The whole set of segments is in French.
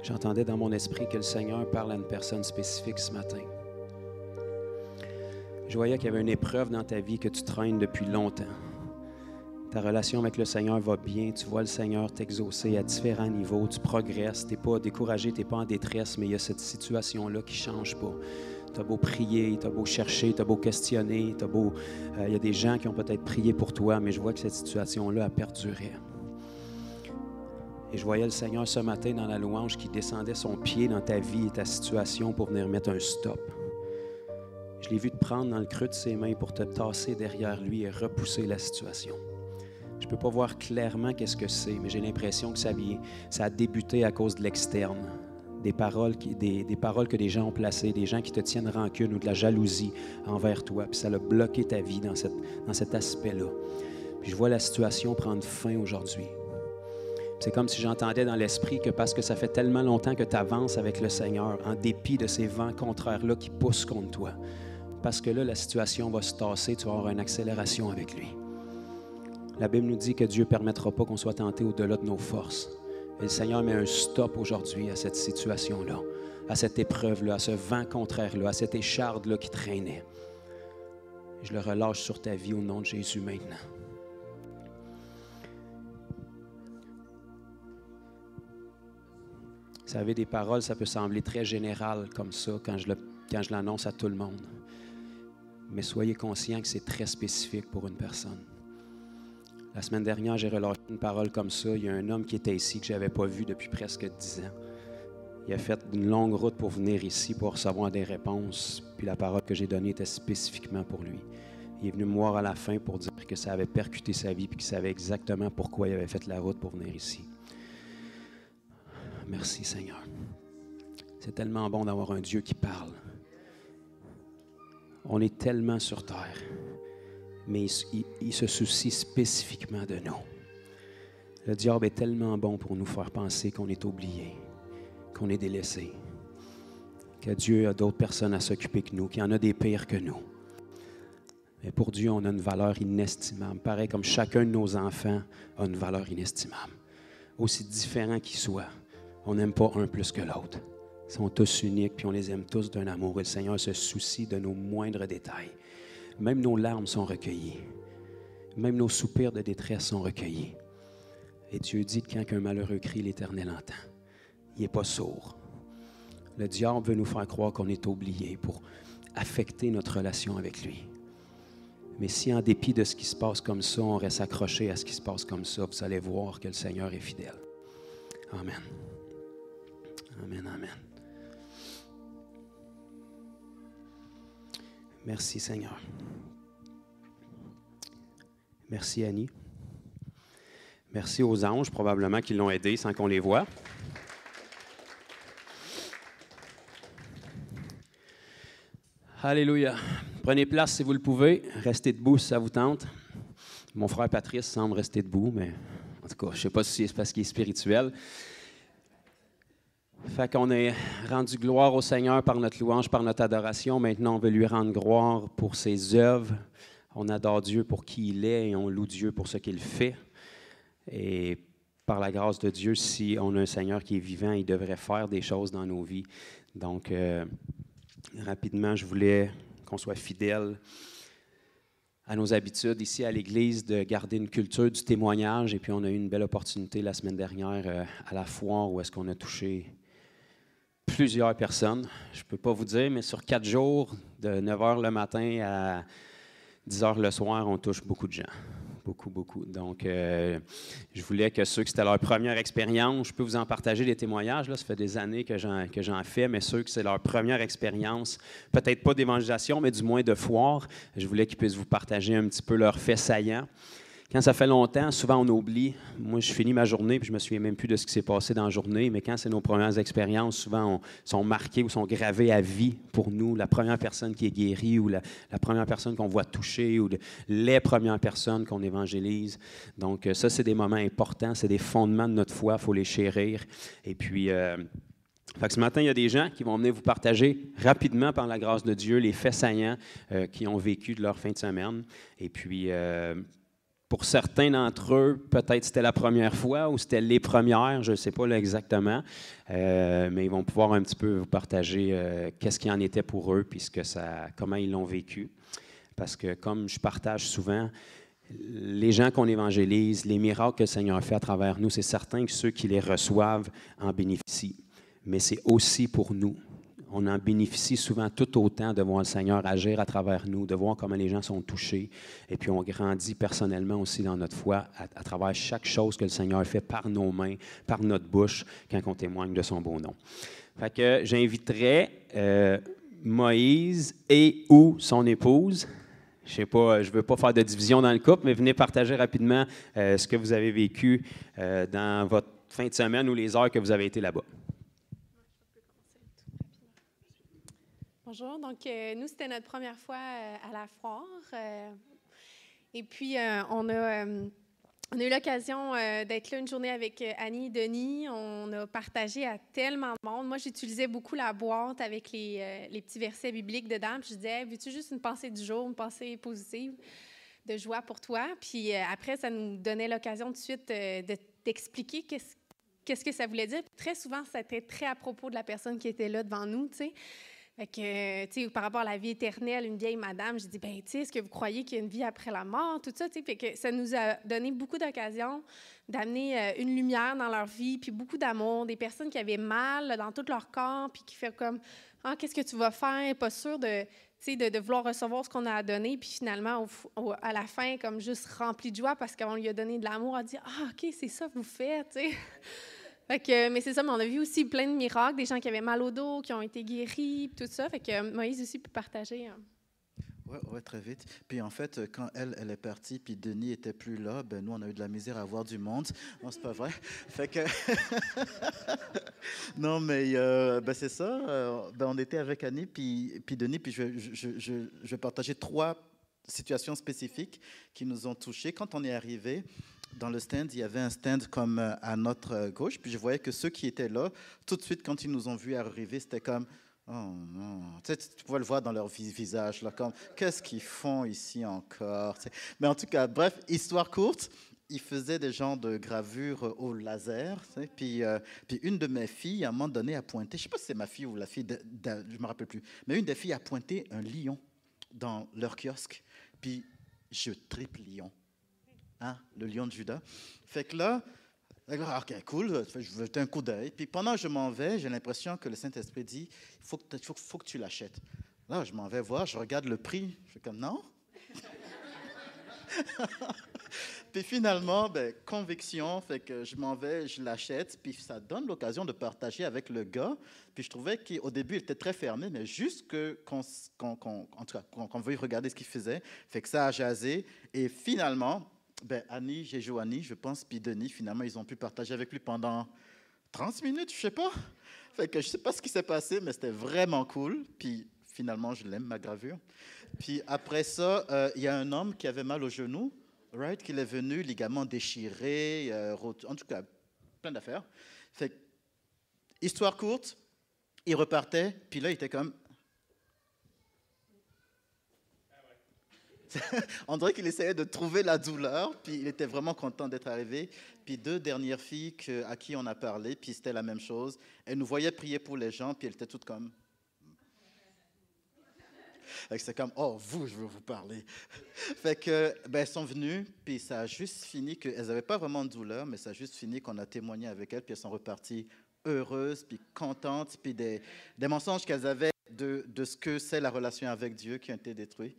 J'entendais dans mon esprit que le Seigneur parle à une personne spécifique ce matin. Je voyais qu'il y avait une épreuve dans ta vie que tu traînes depuis longtemps. Ta relation avec le Seigneur va bien, tu vois le Seigneur t'exaucer à différents niveaux, tu progresses, tu n'es pas découragé, tu n'es pas en détresse, mais il y a cette situation-là qui ne change pas. Tu as beau prier, tu as beau chercher, tu as beau questionner, il y a des gens qui ont peut-être prié pour toi, mais je vois que cette situation-là a perduré. Et je voyais le Seigneur ce matin dans la louange qui descendait son pied dans ta vie et ta situation pour venir mettre un stop. Je l'ai vu te prendre dans le creux de ses mains pour te tasser derrière lui et repousser la situation. Je ne peux pas voir clairement qu'est-ce que c'est, mais j'ai l'impression que ça a débuté à cause de l'externe. Des paroles que des gens ont placées, des gens qui te tiennent rancune ou de la jalousie envers toi. Puis ça a bloqué ta vie dans cet aspect-là. Puis je vois la situation prendre fin aujourd'hui. C'est comme si j'entendais dans l'esprit que parce que ça fait tellement longtemps que tu avances avec le Seigneur, en dépit de ces vents contraires-là qui poussent contre toi, parce que là, la situation va se tasser, tu vas avoir une accélération avec lui. La Bible nous dit que Dieu ne permettra pas qu'on soit tenté au-delà de nos forces. Et le Seigneur met un stop aujourd'hui à cette situation-là, à cette épreuve-là, à ce vent contraire-là, à cette écharde-là qui traînait. Je le relâche sur ta vie au nom de Jésus maintenant. Vous savez, des paroles, ça peut sembler très général comme ça quand je l'annonce à tout le monde. Mais soyez conscients que c'est très spécifique pour une personne. La semaine dernière, j'ai relâché une parole comme ça. Il y a un homme qui était ici que je n'avais pas vu depuis presque 10 ans. Il a fait une longue route pour venir ici pour recevoir des réponses. Puis la parole que j'ai donnée était spécifiquement pour lui. Il est venu me voir à la fin pour dire que ça avait percuté sa vie et qu'il savait exactement pourquoi il avait fait la route pour venir ici. Merci Seigneur. C'est tellement bon d'avoir un Dieu qui parle. On est tellement sur terre, mais il se soucie spécifiquement de nous. Le diable est tellement bon pour nous faire penser qu'on est oublié, qu'on est délaissé, que Dieu a d'autres personnes à s'occuper que nous, qu'il y en a des pires que nous. Mais pour Dieu, on a une valeur inestimable. Pareil comme chacun de nos enfants a une valeur inestimable. Aussi différents qu'ils soient, on n'aime pas un plus que l'autre. Ils sont tous uniques, puis on les aime tous d'un amour. Et le Seigneur se soucie de nos moindres détails. Même nos larmes sont recueillies. Même nos soupirs de détresse sont recueillis. Et Dieu dit que quand un malheureux crie, l'Éternel entend. Il n'est pas sourd. Le diable veut nous faire croire qu'on est oublié pour affecter notre relation avec lui. Mais si en dépit de ce qui se passe comme ça, on reste accroché à ce qui se passe comme ça, vous allez voir que le Seigneur est fidèle. Amen. Amen, amen. Merci Seigneur. Merci Annie. Merci aux anges, probablement, qui l'ont aidé sans qu'on les voie. Alléluia. Prenez place si vous le pouvez. Restez debout si ça vous tente. Mon frère Patrice semble rester debout, mais en tout cas, je ne sais pas si c'est parce qu'il est spirituel. Fait qu'on est rendu gloire au Seigneur par notre louange, par notre adoration. Maintenant, on veut lui rendre gloire pour ses œuvres. On adore Dieu pour qui il est et on loue Dieu pour ce qu'il fait. Et par la grâce de Dieu, si on a un Seigneur qui est vivant, il devrait faire des choses dans nos vies. Donc, rapidement, je voulais qu'on soit fidèle à nos habitudes ici à l'Église, de garder une culture du témoignage. Et puis, on a eu une belle opportunité la semaine dernière à la foire où est-ce qu'on a touché plusieurs personnes. Je ne peux pas vous dire, mais sur 4 jours, de 9 h le matin à 10 h le soir, on touche beaucoup de gens. Beaucoup, beaucoup. Donc, je voulais que ceux que c'était leur première expérience, je peux vous en partager des témoignages. Là, ça fait des années que j'en fais, mais ceux que c'est leur première expérience, peut-être pas d'évangélisation, mais du moins de foire, je voulais qu'ils puissent vous partager un petit peu leurs faits saillants. Quand ça fait longtemps, souvent on oublie. Moi, je finis ma journée puis je me souviens même plus de ce qui s'est passé dans la journée. Mais quand c'est nos premières expériences, souvent sont marquées ou sont gravées à vie pour nous. La première personne qui est guérie ou la première personne qu'on voit toucher ou les premières personnes qu'on évangélise. Donc ça, c'est des moments importants. C'est des fondements de notre foi. Il faut les chérir. Et puis, fait que ce matin, il y a des gens qui vont venir vous partager rapidement, par la grâce de Dieu, les faits saillants qu'ils ont vécu de leur fin de semaine. Et puis... Pour certains d'entre eux, peut-être c'était la première fois ou c'était les premières, je ne sais pas là, exactement, mais ils vont pouvoir un petit peu vous partager qu'est-ce qui en était pour eux puis comment ils l'ont vécu. Parce que comme je partage souvent, les gens qu'on évangélise, les miracles que le Seigneur fait à travers nous, c'est certain que ceux qui les reçoivent en bénéficient, mais c'est aussi pour nous. On en bénéficie souvent tout autant de voir le Seigneur agir à travers nous, de voir comment les gens sont touchés. Et puis, on grandit personnellement aussi dans notre foi à travers chaque chose que le Seigneur fait par nos mains, par notre bouche, quand on témoigne de son beau nom. Fait que j'inviterais Moïse et ou son épouse. Je sais pas, je ne veux pas faire de division dans le couple, mais venez partager rapidement ce que vous avez vécu dans votre fin de semaine ou les heures que vous avez été là-bas. Bonjour, donc nous, c'était notre première fois à la foire. Et puis, on a eu l'occasion d'être là une journée avec Annie et Denis. On a partagé à tellement de monde. Moi, j'utilisais beaucoup la boîte avec les petits versets bibliques dedans. Puis je disais, veux-tu juste une pensée du jour, une pensée positive de joie pour toi? Puis après, ça nous donnait l'occasion tout de suite d'expliquer qu'est-ce que ça voulait dire. Puis très souvent, c'était très à propos de la personne qui était là devant nous, tu sais. Fait que, tu sais, par rapport à la vie éternelle, une vieille madame, j'ai dit, ben, tu sais, est-ce que vous croyez qu'il y a une vie après la mort, tout ça, tu sais, fait que ça nous a donné beaucoup d'occasions d'amener une lumière dans leur vie, puis beaucoup d'amour, des personnes qui avaient mal dans tout leur corps, puis qui font comme, ah, qu'est-ce que tu vas faire, pas sûr de, tu sais, de vouloir recevoir ce qu'on a à donner, puis finalement, à la fin, comme juste rempli de joie parce qu'on lui a donné de l'amour, à dire, ah, OK, c'est ça que vous faites, tu sais. Fait que, mais c'est ça, mais on a vu aussi plein de miracles, des gens qui avaient mal au dos, qui ont été guéris, tout ça. Fait que Moïse aussi peut partager. Oui, très vite. Puis en fait, quand elle est partie, puis Denis était plus là, ben nous, on a eu de la misère à voir du monde. Non, c'est pas vrai. Fait que... non, mais ben c'est ça. Ben on était avec Annie, puis Denis, puis je vais partager 3 situations spécifiques qui nous ont touchés. Quand on est arrivé dans le stand, il y avait un stand comme à notre gauche, puis je voyais que ceux qui étaient là, tout de suite, quand ils nous ont vus arriver, c'était comme... Oh non, tu sais, tu pouvais le voir dans leur visage, là, comme, qu'est-ce qu'ils font ici encore? Tu sais. Mais en tout cas, bref, histoire courte, ils faisaient des genres de gravures au laser, tu sais, puis une de mes filles, à un moment donné, a pointé, je ne sais pas si c'est ma fille ou la fille, je ne me rappelle plus, mais une des filles a pointé un lion dans leur kiosque, puis je triple lion, hein, le lion de Juda. Fait que là, OK, cool, je vais jeter un coup d'œil. Puis pendant que je m'en vais, j'ai l'impression que le Saint-Esprit dit, il faut que tu l'achètes. Là, je m'en vais voir, je regarde le prix. Je suis comme, non. Puis finalement, ben, conviction, fait que je m'en vais, je l'achète. Puis ça donne l'occasion de partager avec le gars. Puis je trouvais qu'au début, il était très fermé, mais juste qu'on veuille regarder ce qu'il faisait, fait que ça a jasé. Et finalement... Ben, Annie, j'ai joué Annie, je pense, puis Denis, finalement, ils ont pu partager avec lui pendant 30 minutes, je sais pas. Fait que je sais pas ce qui s'est passé, mais c'était vraiment cool. Puis finalement, je l'aime, ma gravure. Puis après ça, il y a un homme qui avait mal au genou, right, qui est venu, ligament déchiré, en tout cas, plein d'affaires. Fait que, histoire courte, il repartait, puis là, il était comme... On dirait qu'il essayait de trouver la douleur, puis il était vraiment content d'être arrivé. Puis 2 dernières filles à qui on a parlé, puis c'était la même chose. Elles nous voyaient prier pour les gens, puis elles étaient toutes comme... C'est comme, oh, vous, je veux vous parler. Fait que, ben, elles sont venues, puis ça a juste fini qu'elles n'avaient pas vraiment de douleur, mais ça a juste fini qu'on a témoigné avec elles, puis elles sont reparties heureuses, puis contentes, puis des mensonges qu'elles avaient de ce que c'est la relation avec Dieu qui ont été détruits.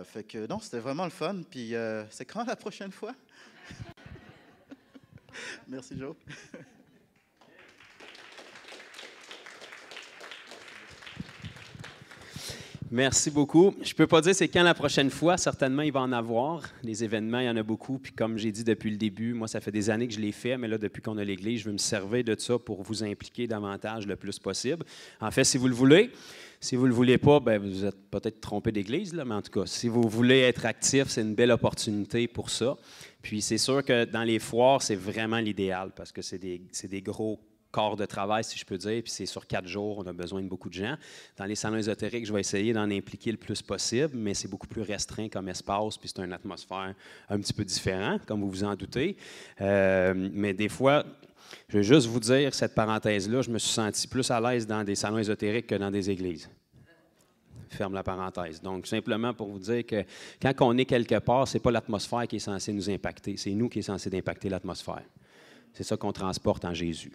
Fait que non, c'était vraiment le fun. Puis c'est quand la prochaine fois? Merci, Joe. Merci beaucoup. Je ne peux pas dire c'est quand la prochaine fois. Certainement, il va en avoir. Les événements, il y en a beaucoup. Puis comme j'ai dit depuis le début, moi, ça fait des années que je l'ai fait, mais là, depuis qu'on a l'Église, je veux me servir de ça pour vous impliquer davantage le plus possible. En fait, si vous le voulez. Si vous ne le voulez pas, bien, vous êtes peut-être trompé d'église, là, mais en tout cas, si vous voulez être actif, c'est une belle opportunité pour ça. Puis c'est sûr que dans les foires, c'est vraiment l'idéal parce que c'est des gros corps de travail, si je peux dire, puis c'est sur 4 jours, on a besoin de beaucoup de gens. Dans les salons ésotériques, je vais essayer d'en impliquer le plus possible, mais c'est beaucoup plus restreint comme espace, puis c'est une atmosphère un petit peu différente, comme vous vous en doutez. Mais des fois, je veux juste vous dire, cette parenthèse-là, je me suis senti plus à l'aise dans des salons ésotériques que dans des églises. Ferme la parenthèse. Donc, simplement pour vous dire que quand on est quelque part, ce n'est pas l'atmosphère qui est censée nous impacter, c'est nous qui est censé impacter l'atmosphère. C'est ça qu'on transporte en Jésus.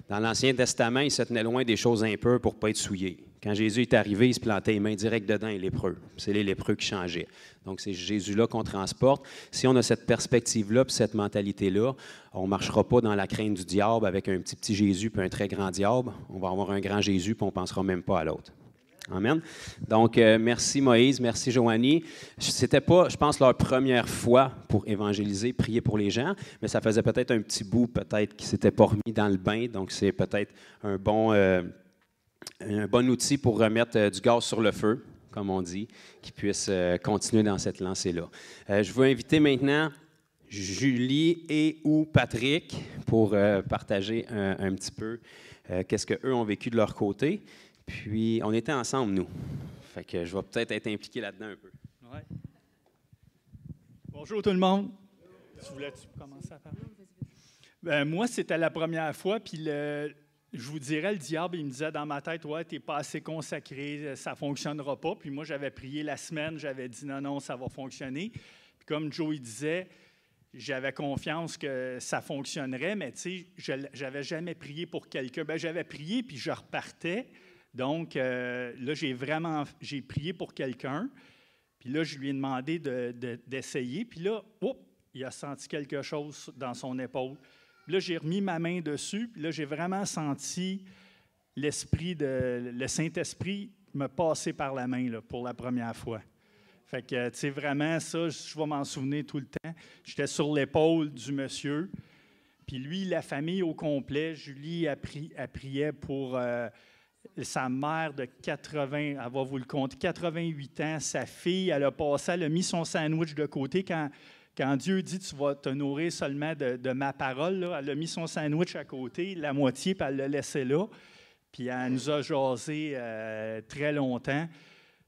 Dans l'Ancien Testament, il se tenait loin des choses impures pour ne pas être souillé. Quand Jésus est arrivé, il se plantait les mains direct dedans, les lépreux. C'est les lépreux qui changeaient. Donc, c'est Jésus-là qu'on transporte. Si on a cette perspective-là puis cette mentalité-là, on ne marchera pas dans la crainte du diable avec un petit Jésus puis un très grand diable. On va avoir un grand Jésus puis on ne pensera même pas à l'autre. Amen. Donc, merci Moïse, merci Joanie. C'était pas, je pense, leur première fois pour évangéliser, prier pour les gens, mais ça faisait peut-être un petit bout, peut-être, qui ne s'était pas remis dans le bain. Donc, c'est peut-être un bon outil pour remettre du gaz sur le feu, comme on dit, qui puisse continuer dans cette lancée-là. Je veux inviter maintenant Julie et ou Patrick pour partager un petit peu qu'est-ce qu'eux ont vécu de leur côté. Puis, on était ensemble, nous. Fait que je vais peut-être être impliqué là-dedans un peu. Ouais. Bonjour tout le monde. Tu voulais-tu commencer à parler? Moi, c'était la première fois, puis je vous dirais, le diable, il me disait dans ma tête, « Ouais, tu n'es pas assez consacré, ça ne fonctionnera pas. » Puis moi, j'avais prié la semaine, j'avais dit, « Non, ça va fonctionner. » Puis comme Joe il disait, j'avais confiance que ça fonctionnerait, mais tu sais, je n'avais jamais prié pour quelqu'un. Bien, j'avais prié, puis je repartais. Donc, là, j'ai prié pour quelqu'un, puis là, je lui ai demandé d'essayer, puis là, il a senti quelque chose dans son épaule. Puis là, j'ai remis ma main dessus, puis là, j'ai vraiment senti le Saint-Esprit me passer par la main là, pour la première fois. Fait que, tu sais, vraiment, ça, je vais m'en souvenir tout le temps. J'étais sur l'épaule du monsieur, puis lui, la famille au complet, Julie, elle priait pour... sa mère de 80, elle va vous le compter, 88 ans, sa fille, elle a mis son sandwich de côté. Quand Dieu dit « Tu vas te nourrir seulement de ma parole », là, elle a mis son sandwich à côté, la moitié, puis elle l'a laissé là. Puis elle nous a jasé très longtemps.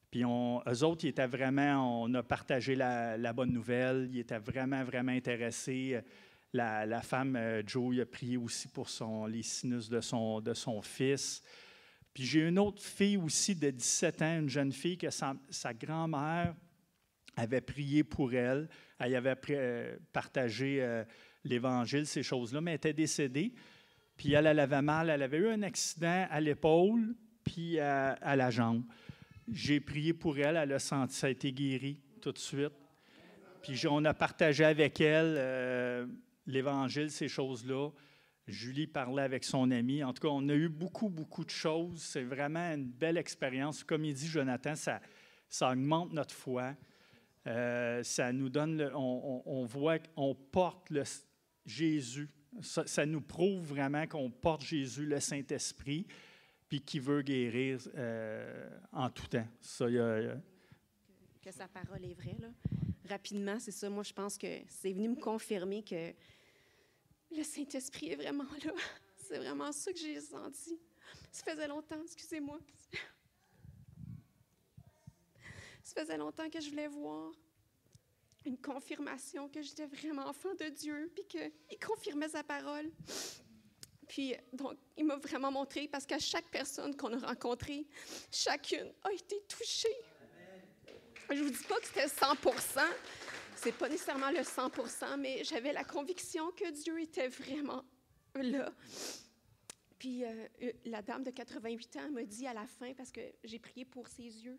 Puis eux autres, ils étaient vraiment, on a partagé la bonne nouvelle, ils étaient vraiment, vraiment intéressés. La femme, Joe, il a prié aussi pour les sinus de son fils. Puis j'ai une autre fille aussi de 17 ans, une jeune fille que sa grand-mère avait prié pour elle. Elle avait partagé l'Évangile, ces choses-là, mais elle était décédée. Puis elle avait mal, elle avait eu un accident à l'épaule puis à la jambe. J'ai prié pour elle, elle a senti, ça a été guéri tout de suite. Puis on a partagé avec elle l'Évangile, ces choses-là. Julie parlait avec son ami. En tout cas, on a eu beaucoup, beaucoup de choses. C'est vraiment une belle expérience. Comme il dit Jonathan, ça augmente notre foi. Ça nous donne, on voit qu'on porte Jésus. Ça nous prouve vraiment qu'on porte Jésus, le Saint-Esprit, puis qu'il veut guérir en tout temps. Ça, que sa parole est vraie, là. Rapidement, c'est ça. Moi, je pense que c'est venu me confirmer que le Saint-Esprit est vraiment là. C'est vraiment ça que j'ai senti. Ça faisait longtemps, excusez-moi. Ça faisait longtemps que je voulais voir une confirmation que j'étais vraiment enfant de Dieu, puis qu'il confirmait sa parole. Puis, donc, il m'a vraiment montré, parce qu'à chaque personne qu'on a rencontrée, chacune a été touchée. Je ne vous dis pas que c'était 100%, c'est pas nécessairement le 100%, mais j'avais la conviction que Dieu était vraiment là. Puis, la dame de 88 ans m'a dit à la fin, parce que j'ai prié pour ses yeux,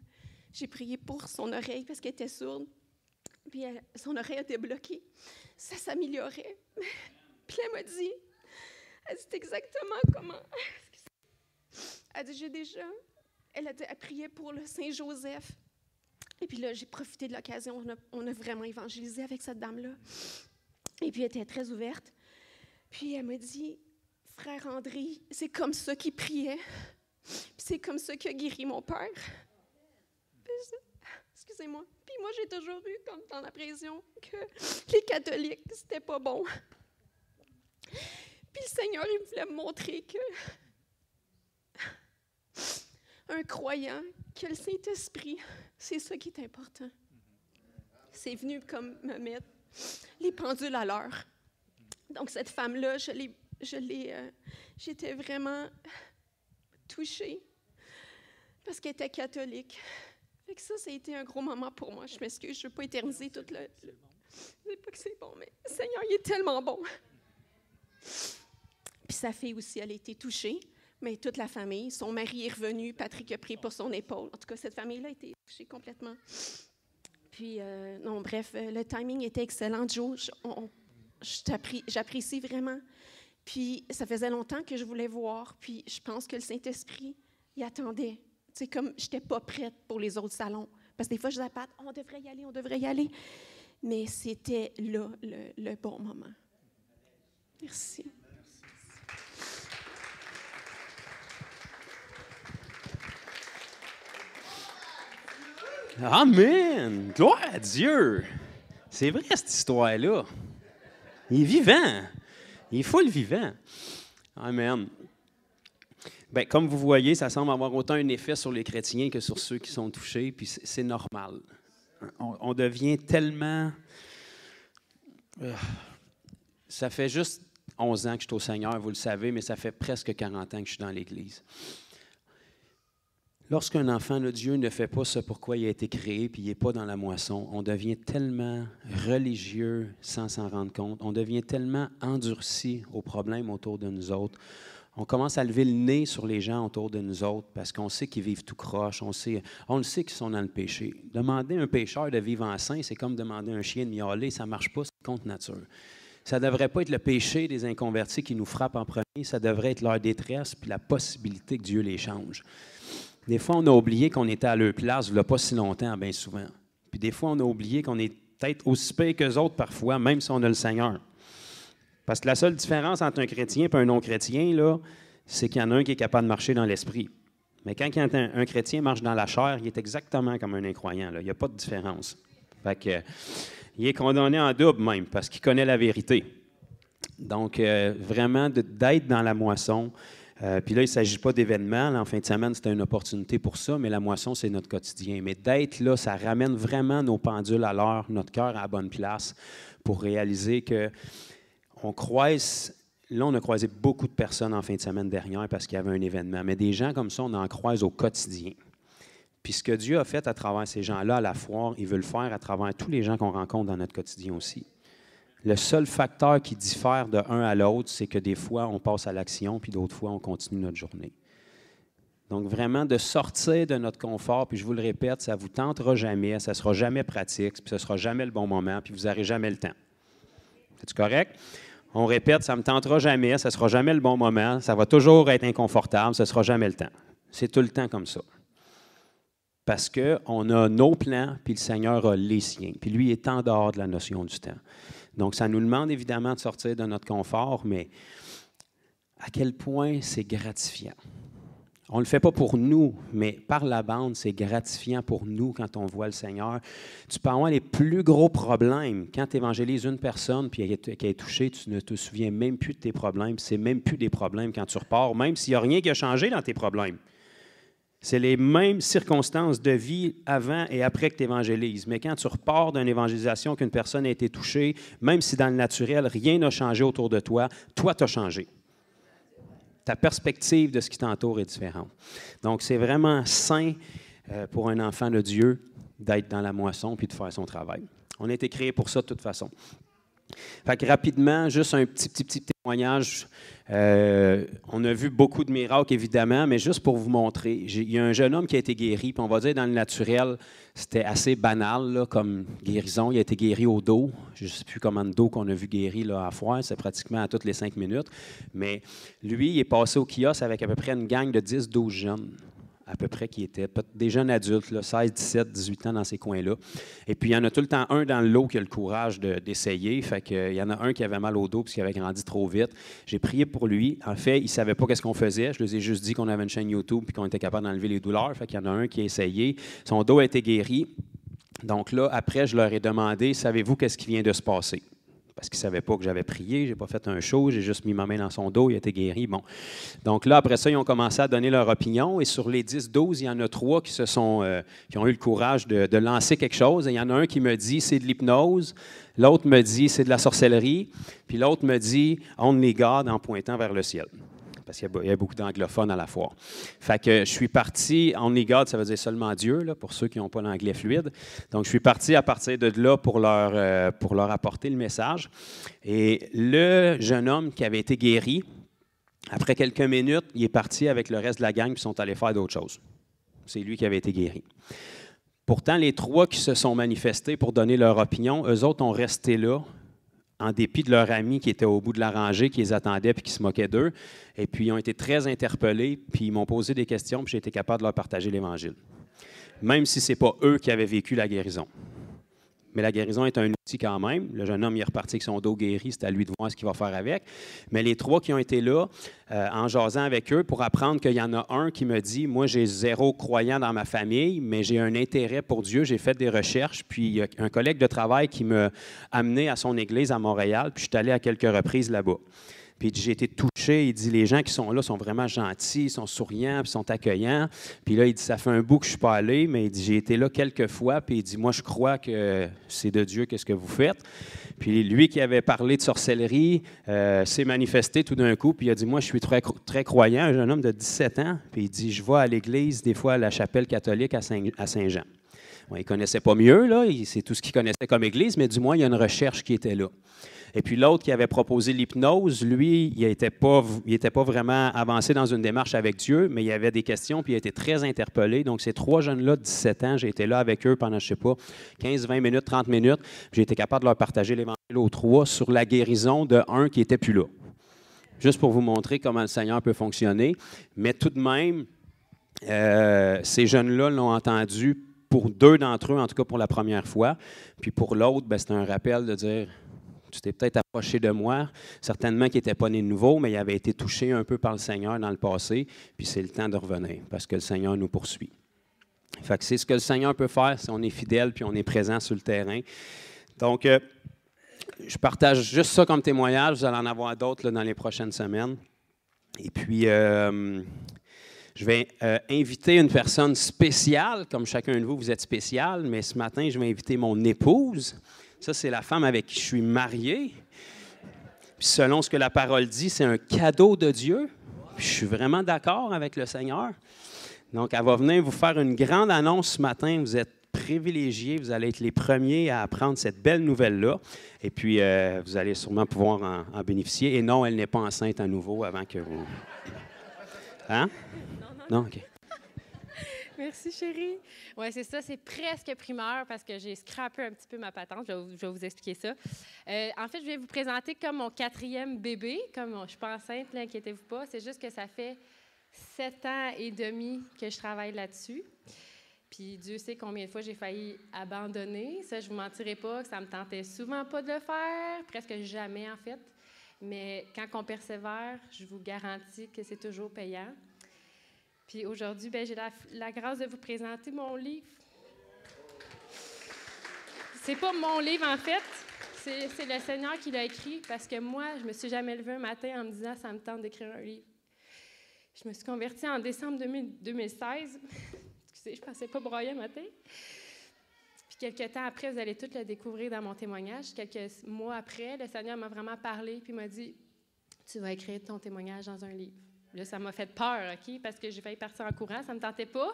j'ai prié pour son oreille, parce qu'elle était sourde, puis son oreille a débloqué. Ça s'améliorait. Puis elle m'a dit, exactement comment. Elle dit, elle priait pour le Saint-Joseph. Et puis là, j'ai profité de l'occasion. On a vraiment évangélisé avec cette dame-là. Et puis, elle était très ouverte. Puis, elle m'a dit, frère André, c'est comme ça qu'il priait. Puis, c'est comme ça qu'il a guéri mon père. Excusez-moi. Puis moi, j'ai toujours eu, comme dans la prison, que les catholiques, c'était pas bon. Puis le Seigneur, il voulait me montrer que un croyant, que le Saint-Esprit, c'est ça qui est important. C'est venu comme me mettre les pendules à l'heure. Donc, cette femme-là, j'étais vraiment touchée parce qu'elle était catholique. Fait que ça a été un gros moment pour moi. Je m'excuse, je ne veux pas éterniser tout le... Je ne sais pas que c'est bon, mais le Seigneur, il est tellement bon. Puis sa fille aussi, elle a été touchée, mais toute la famille. Son mari est revenu, Patrick a prié pour son épaule. En tout cas, cette famille-là a été touchée complètement. Puis, non, bref, le timing était excellent. Joe, j'apprécie vraiment. Puis, ça faisait longtemps que je voulais voir. Puis, je pense que le Saint-Esprit, il attendait. C'est comme, je n'étais pas prête pour les autres salons. Parce que des fois, je disais à Pat, on devrait y aller. Mais c'était là, le bon moment. Merci. Amen! Gloire à Dieu! C'est vrai, cette histoire-là. Il est vivant. Il est full vivant. Amen. Bien, comme vous voyez, ça semble avoir autant un effet sur les chrétiens que sur ceux qui sont touchés, puis c'est normal. On devient tellement... Ça fait juste 11 ans que je suis au Seigneur, vous le savez, mais ça fait presque 40 ans que je suis dans l'Église. Lorsqu'un enfant de Dieu ne fait pas ce pourquoi il a été créé, puis il n'est pas dans la moisson, on devient tellement religieux sans s'en rendre compte. On devient tellement endurci aux problèmes autour de nous autres. On commence à lever le nez sur les gens autour de nous autres parce qu'on sait qu'ils vivent tout croche. On le sait qu'ils sont dans le péché. Demander à un pécheur de vivre en saint, c'est comme demander à un chien de miauler. Ça ne marche pas, c'est contre nature. Ça ne devrait pas être le péché des inconvertis qui nous frappe en premier. Ça devrait être leur détresse puis la possibilité que Dieu les change. Des fois, on a oublié qu'on était à leur place il n'y a pas si longtemps, bien souvent. Puis des fois, on a oublié qu'on est peut-être aussi pire qu'eux autres parfois, même si on a le Seigneur. Parce que la seule différence entre un chrétien et un non-chrétien, là, c'est qu'il y en a un qui est capable de marcher dans l'esprit. Mais quand un chrétien marche dans la chair, il est exactement comme un incroyant. Là. Il n'y a pas de différence. Fait que, il est condamné en double même, parce qu'il connaît la vérité. Donc, vraiment, d'être dans la moisson. Puis là, il ne s'agit pas d'événements. En fin de semaine, c'était une opportunité pour ça, mais la moisson, c'est notre quotidien. Mais d'être là, ça ramène vraiment nos pendules à l'heure, notre cœur à la bonne place pour réaliser que on croise. Là, on a croisé beaucoup de personnes en fin de semaine dernière parce qu'il y avait un événement. Mais des gens comme ça, on en croise au quotidien. Puis ce que Dieu a fait à travers ces gens-là à la foire, il veut le faire à travers tous les gens qu'on rencontre dans notre quotidien aussi. Le seul facteur qui diffère de un à l'autre, c'est que des fois, on passe à l'action, puis d'autres fois, on continue notre journée. Donc, vraiment, de sortir de notre confort, puis je vous le répète, ça ne vous tentera jamais, ça ne sera jamais pratique, puis ce ne sera jamais le bon moment, puis vous n'aurez jamais le temps. C'est-tu correct? On répète, ça ne me tentera jamais, ça ne sera jamais le bon moment, ça va toujours être inconfortable, ce ne sera jamais le temps. C'est tout le temps comme ça. Parce qu'on a nos plans, puis le Seigneur a les siens. Puis lui est en dehors de la notion du temps. Donc, ça nous demande évidemment de sortir de notre confort, mais à quel point c'est gratifiant. On ne le fait pas pour nous, mais par la bande, c'est gratifiant pour nous quand on voit le Seigneur. Tu peux avoir les plus gros problèmes. Quand tu évangélises une personne puis qu'elle est touchée, tu ne te souviens même plus de tes problèmes. C'est même plus des problèmes quand tu repars, même s'il n'y a rien qui a changé dans tes problèmes. C'est les mêmes circonstances de vie avant et après que tu évangélises. Mais quand tu repars d'une évangélisation qu'une personne a été touchée, même si dans le naturel, rien n'a changé autour de toi, toi, tu as changé. Ta perspective de ce qui t'entoure est différente. Donc, c'est vraiment sain pour un enfant de Dieu d'être dans la moisson puis de faire son travail. On a été créé pour ça de toute façon. Fait que rapidement, juste un petit témoignage. On a vu beaucoup de miracles, évidemment, mais juste pour vous montrer, il y a un jeune homme qui a été guéri, puis on va dire dans le naturel, c'était assez banal là, comme guérison. Il a été guéri au dos. Je ne sais plus combien de dos qu'on a vu guéri là, à foire, c'est pratiquement à toutes les 5 minutes. Mais lui, il est passé au kiosque avec à peu près une gang de 10-12 jeunes. À peu près qui étaient des jeunes adultes, là, 16, 17, 18 ans dans ces coins-là. Et puis, il y en a tout le temps un dans le lot qui a le courage d'essayer. Fait qu'il y en a un qui avait mal au dos parce qu'il avait grandi trop vite. J'ai prié pour lui. En fait, il ne savait pas qu'est-ce qu'on faisait. Je lui ai juste dit qu'on avait une chaîne YouTube et qu'on était capable d'enlever les douleurs. Fait qu'il y en a un qui a essayé. Son dos a été guéri. Donc là, après, je leur ai demandé, savez-vous qu'est-ce qui vient de se passer? parce qu'il ne savait pas que j'avais prié, je n'ai pas fait un show, j'ai juste mis ma main dans son dos, il a été guéri. Bon. Donc là, après ça, ils ont commencé à donner leur opinion, et sur les 10-12, il y en a 3 qui ont eu le courage de lancer quelque chose. Et il y en a un qui me dit, c'est de l'hypnose, l'autre me dit, c'est de la sorcellerie, puis l'autre me dit, only God, en pointant vers le ciel. Parce qu'il y a beaucoup d'anglophones à la foire. Fait que je suis parti, only God, ça veut dire seulement Dieu, là, pour ceux qui n'ont pas l'anglais fluide. Donc, je suis parti à partir de là pour leur apporter le message. Et le jeune homme qui avait été guéri, après quelques minutes, il est parti avec le reste de la gang, puis ils sont allés faire d'autres choses. C'est lui qui avait été guéri. Pourtant, les 3 qui se sont manifestés pour donner leur opinion, eux autres ont resté là, en dépit de leurs amis qui étaient au bout de la rangée, qui les attendaient et qui se moquaient d'eux. Et puis, ils ont été très interpellés, puis ils m'ont posé des questions, puis j'ai été capable de leur partager l'Évangile. Même si ce n'est pas eux qui avaient vécu la guérison. Mais la guérison est un outil quand même. Le jeune homme il est reparti avec son dos guéri, c'est à lui de voir ce qu'il va faire avec. Mais les 3 qui ont été là, en jasant avec eux, pour apprendre qu'il y en a un qui me dit, moi j'ai 0 croyant dans ma famille, mais j'ai un intérêt pour Dieu, j'ai fait des recherches, puis il y a un collègue de travail qui m'a amené à son église à Montréal, puis je suis allé à quelques reprises là-bas. Puis j'ai été touché, il dit, les gens qui sont là sont vraiment gentils, ils sont souriants, puis sont accueillants. Puis là, il dit, ça fait un bout que je ne suis pas allé, mais il dit, j'ai été là quelques fois, puis il dit, moi, je crois que c'est de Dieu, qu'est-ce que vous faites. Puis lui qui avait parlé de sorcellerie s'est manifesté tout d'un coup, puis il a dit, moi, je suis très, très croyant, un jeune homme de 17 ans, puis il dit, je vais à l'église, des fois à la chapelle catholique à Saint-Jean. Bon, il ne connaissait pas mieux, là, c'est tout ce qu'il connaissait comme église, mais du moins, il y a une recherche qui était là. Et puis l'autre qui avait proposé l'hypnose, lui, il n'était pas vraiment avancé dans une démarche avec Dieu, mais il y avait des questions, puis il a été très interpellé. Donc, ces 3 jeunes-là de 17 ans, j'ai été là avec eux pendant, je ne sais pas, 15, 20 minutes, 30 minutes. J'ai été capable de leur partager l'Évangile aux 3 sur la guérison de un qui n'était plus là. Juste pour vous montrer comment le Seigneur peut fonctionner. Mais tout de même, ces jeunes-là l'ont entendu pour 2 d'entre eux, en tout cas pour la première fois. Puis pour l'autre, c'est un rappel de dire... Tu t'es peut-être approché de moi, certainement qu'il n'était pas né de nouveau, mais il avait été touché un peu par le Seigneur dans le passé, puis c'est le temps de revenir, parce que le Seigneur nous poursuit. Fait que c'est ce que le Seigneur peut faire si on est fidèle puis on est présent sur le terrain. Donc, je partage juste ça comme témoignage, vous allez en avoir d'autres là, dans les prochaines semaines. Et puis, je vais inviter une personne spéciale, comme chacun de vous, vous êtes spécial, mais ce matin, je vais inviter mon épouse. Ça, c'est la femme avec qui je suis marié. Puis selon ce que la parole dit, c'est un cadeau de Dieu. Puis je suis vraiment d'accord avec le Seigneur. Donc, elle va venir vous faire une grande annonce ce matin. Vous êtes privilégiés. Vous allez être les premiers à apprendre cette belle nouvelle-là. Et puis, vous allez sûrement pouvoir en bénéficier. Et non, elle n'est pas enceinte à nouveau avant que vous... Hein? Non, OK. Merci, chérie. Oui, c'est ça, c'est presque primeur parce que j'ai scrappé un petit peu ma patente. Je vais vous expliquer ça. En fait, je vais vous présenter comme mon 4e bébé. Comme je ne suis pas enceinte, inquiétez-vous pas. C'est juste que ça fait 7 ans et demi que je travaille là-dessus. Puis Dieu sait combien de fois j'ai failli abandonner. Ça, je ne vous mentirai pas que ça ne me tentait souvent pas de le faire, presque jamais en fait. Mais quand on persévère, je vous garantis que c'est toujours payant. Puis aujourd'hui, j'ai la grâce de vous présenter mon livre. C'est pas mon livre, en fait. C'est le Seigneur qui l'a écrit parce que moi, je me suis jamais levée un matin en me disant « ça me tente d'écrire un livre ». Je me suis convertie en décembre 2016. Excusez, je ne pensais pas broyer un matin. Puis quelques temps après, vous allez tout le découvrir dans mon témoignage. Quelques mois après, le Seigneur m'a vraiment parlé puis m'a dit « tu vas écrire ton témoignage dans un livre ». Là, ça m'a fait peur, OK, parce que j'ai failli partir en courant, ça ne me tentait pas.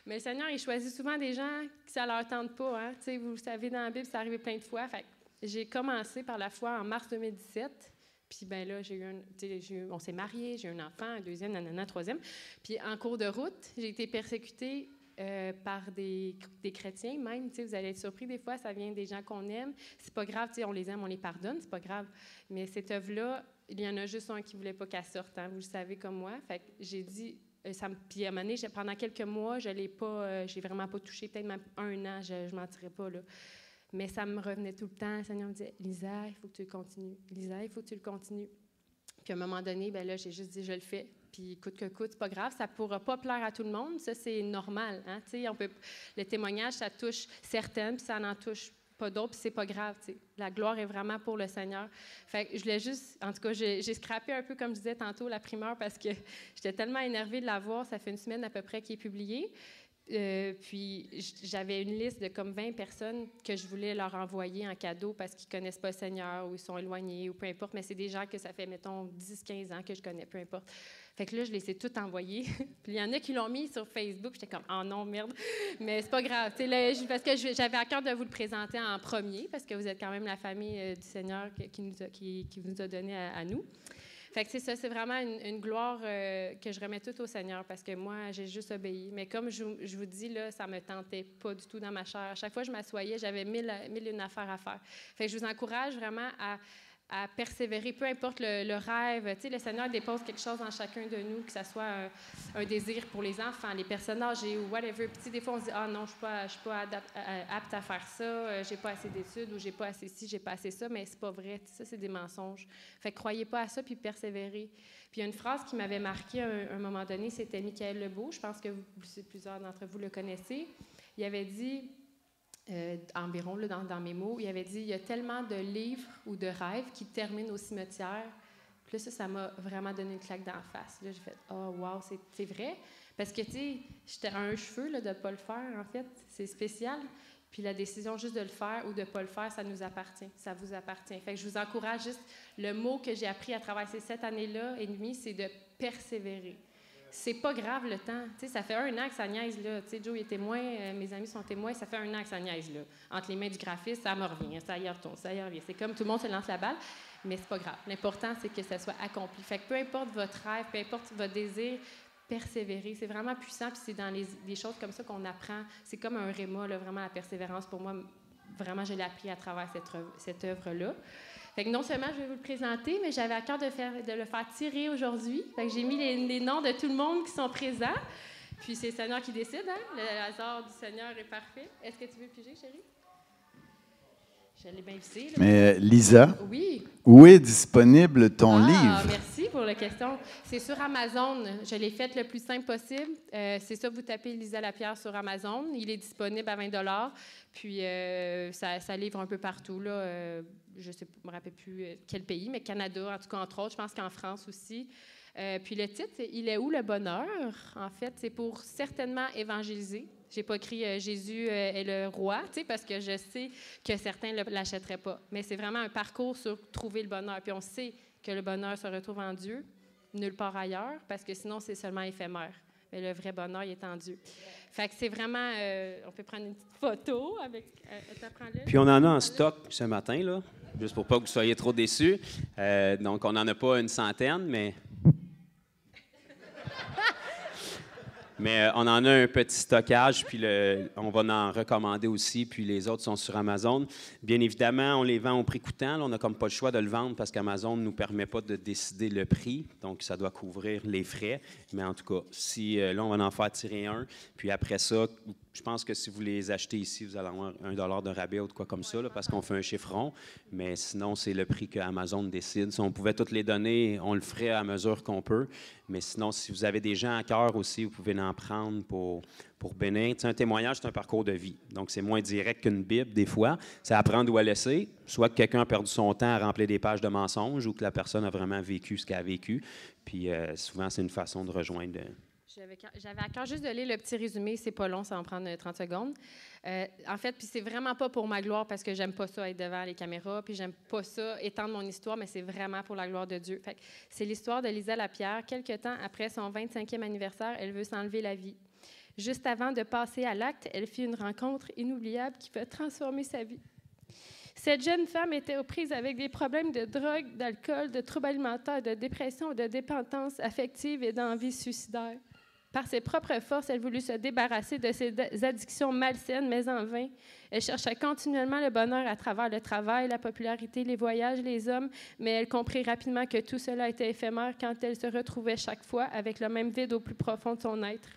Mais le Seigneur, il choisit souvent des gens qui ça ne leur tente pas. Hein? Vous le savez, dans la Bible, c'est arrivé plein de fois. Fait que j'ai commencé par la foi en mars 2017. Puis là, on s'est mariés, j'ai eu un enfant, un deuxième, un troisième. Puis en cours de route, j'ai été persécutée par des chrétiens même. Vous allez être surpris des fois, ça vient des gens qu'on aime. C'est pas grave, on les aime, on les pardonne, c'est pas grave. Mais cette œuvre-là, il y en a juste un qui ne voulait pas qu'elle sorte, hein, vous le savez comme moi. Fait que j'ai dit, puis à un moment donné, pendant quelques mois, je l'ai vraiment pas touché, peut-être même 1 an, je ne mentirais pas, là. Mais ça me revenait tout le temps. Le Seigneur me disait, Lisa, il faut que tu le continues. Lisa, il faut que tu le continues. Puis à un moment donné, là, j'ai juste dit, je le fais. Puis coûte que coûte, c'est pas grave, ça ne pourra pas plaire à tout le monde. Ça, c'est normal. Hein? Le témoignage, ça touche certaines, puis ça n'en touche pas d'autre, puis c'est pas grave, tu sais. La gloire est vraiment pour le Seigneur. Fait que je voulais juste, en tout cas, j'ai scrappé un peu, comme je disais tantôt, la primeur parce que j'étais tellement énervée de la voir. Ça fait une semaine à peu près qu'il est publié. Puis j'avais une liste de comme 20 personnes que je voulais leur envoyer en cadeau parce qu'ils ne connaissent pas le Seigneur ou ils sont éloignés ou peu importe, mais c'est des gens que ça fait, mettons, 10-15 ans que je connais, peu importe. Fait que là, je les ai toutes envoyées. Puis il y en a qui l'ont mis sur Facebook. J'étais comme, oh non, merde. Mais c'est pas grave. Là, parce que j'avais à cœur de vous le présenter en premier parce que vous êtes quand même la famille du Seigneur qui nous a donné à nous. Fait que c'est ça, c'est vraiment une gloire que je remets toute au Seigneur parce que moi, j'ai juste obéi. Mais comme je vous dis, là, ça me tentait pas du tout dans ma chair. À chaque fois que je m'assoyais, j'avais mille une affaires à faire. Fait que je vous encourage vraiment à persévérer, peu importe le rêve. Tu sais, le Seigneur dépose quelque chose en chacun de nous, que ce soit un désir pour les enfants, les personnes âgées ou whatever. Puis des fois, on se dit « Ah non, je ne suis pas apte à faire ça, j'ai pas assez d'études ou j'ai pas assez ci, j'ai pas assez ça », mais c'est pas vrai. Ça, c'est des mensonges. Fait que croyez pas à ça, puis persévérez. Puis il y a une phrase qui m'avait marquée à un moment donné, c'était Michael Lebeau, je pense que plusieurs d'entre vous le connaissez. Il avait dit... environ là, dans mes mots, il avait dit « Il y a tellement de livres ou de rêves qui terminent au cimetière. » Puis là, ça m'a vraiment donné une claque d'en face. Là, j'ai fait « Oh, wow, c'est vrai. » Parce que, tu sais, j'étais à un cheveu là, de ne pas le faire, en fait. C'est spécial. Puis la décision juste de le faire ou de ne pas le faire, ça nous appartient. Ça vous appartient. Fait que je vous encourage juste, le mot que j'ai appris à travers ces 7 années-là et demie, c'est de persévérer. C'est pas grave le temps. Tu sais, ça fait 1 an que ça niaise, là. Tu sais, Joe est témoin, mes amis sont témoins, ça fait 1 an que ça niaise, là. Entre les mains du graphiste, ça me revient, ça y retourne, ça y revient. C'est comme tout le monde se lance la balle, mais c'est pas grave. L'important, c'est que ça soit accompli. Fait que peu importe votre rêve, peu importe votre désir, persévérer. C'est vraiment puissant, puis c'est dans des choses comme ça qu'on apprend. C'est comme un réma, là, vraiment, la persévérance. Pour moi, vraiment, je l'ai appris à travers cette œuvre-là. Fait que non seulement je vais vous le présenter, mais j'avais à cœur de le faire tirer aujourd'hui. Fait que j'ai mis les noms de tout le monde qui sont présents. Puis c'est le Seigneur qui décide, hein? Le hasard du Seigneur est parfait. Est-ce que tu veux piger, chérie? Je l'ai bien vissé. Mais Lisa, oui. Où est disponible ton livre? Merci pour la question. C'est sur Amazon. Je l'ai fait le plus simple possible. C'est ça, vous tapez Lisa Lapierre sur Amazon. Il est disponible à 20 $. Puis ça livre un peu partout, là. Je ne me rappelle plus quel pays, mais Canada, en tout cas, entre autres. Je pense qu'en France aussi. Puis le titre, c'est « Il est où le bonheur? » En fait, c'est pour certainement évangéliser. Je n'ai pas écrit « Jésus est le roi », parce que je sais que certains ne l'achèteraient pas. Mais c'est vraiment un parcours sur trouver le bonheur. Puis on sait que le bonheur se retrouve en Dieu, nulle part ailleurs, parce que sinon, c'est seulement éphémère. Mais le vrai bonheur, il est en Dieu. Fait que c'est vraiment... on peut prendre une petite photo avec... Puis on en a en stock ce matin, là, juste pour pas que vous soyez trop déçus. Donc, on n'en a pas une centaine, mais... Mais on en a un petit stockage, puis on va en recommander aussi, puis les autres sont sur Amazon. Bien évidemment, on les vend au prix coûtant. Là, on n'a comme pas le choix de le vendre parce qu'Amazon ne nous permet pas de décider le prix, donc ça doit couvrir les frais. Mais en tout cas, là, on va en faire tirer un, puis après ça, je pense que si vous les achetez ici, vous allez avoir $1 de rabais ou de quoi comme ça, là, parce qu'on fait un chiffron. Mais sinon, c'est le prix que Amazon décide. Si on pouvait toutes les donner, on le ferait à mesure qu'on peut. Mais sinon, si vous avez des gens à cœur aussi, vous pouvez en prendre pour bénir. Tu sais, un témoignage, c'est un parcours de vie. Donc, c'est moins direct qu'une Bible, des fois. C'est apprendre ou à laisser. Soit que quelqu'un a perdu son temps à remplir des pages de mensonges ou que la personne a vraiment vécu ce qu'elle a vécu. Puis, souvent, c'est une façon de rejoindre... J'avais à cœur juste de lire le petit résumé. C'est pas long, ça va en prendre 30 secondes. En fait, puis c'est vraiment pas pour ma gloire parce que j'aime pas ça être devant les caméras, puis j'aime pas ça étendre mon histoire, mais c'est vraiment pour la gloire de Dieu. Fait que c'est l'histoire de Lisa Lapierre. Quelque temps après son 25e anniversaire, elle veut s'enlever la vie. Juste avant de passer à l'acte, elle fit une rencontre inoubliable qui va transformer sa vie. Cette jeune femme était aux prises avec des problèmes de drogue, d'alcool, de troubles alimentaires, de dépression, de dépendance affective et d'envie suicidaire. Par ses propres forces, elle voulut se débarrasser de ses addictions malsaines, mais en vain. Elle cherchait continuellement le bonheur à travers le travail, la popularité, les voyages, les hommes, mais elle comprit rapidement que tout cela était éphémère quand elle se retrouvait chaque fois avec le même vide au plus profond de son être.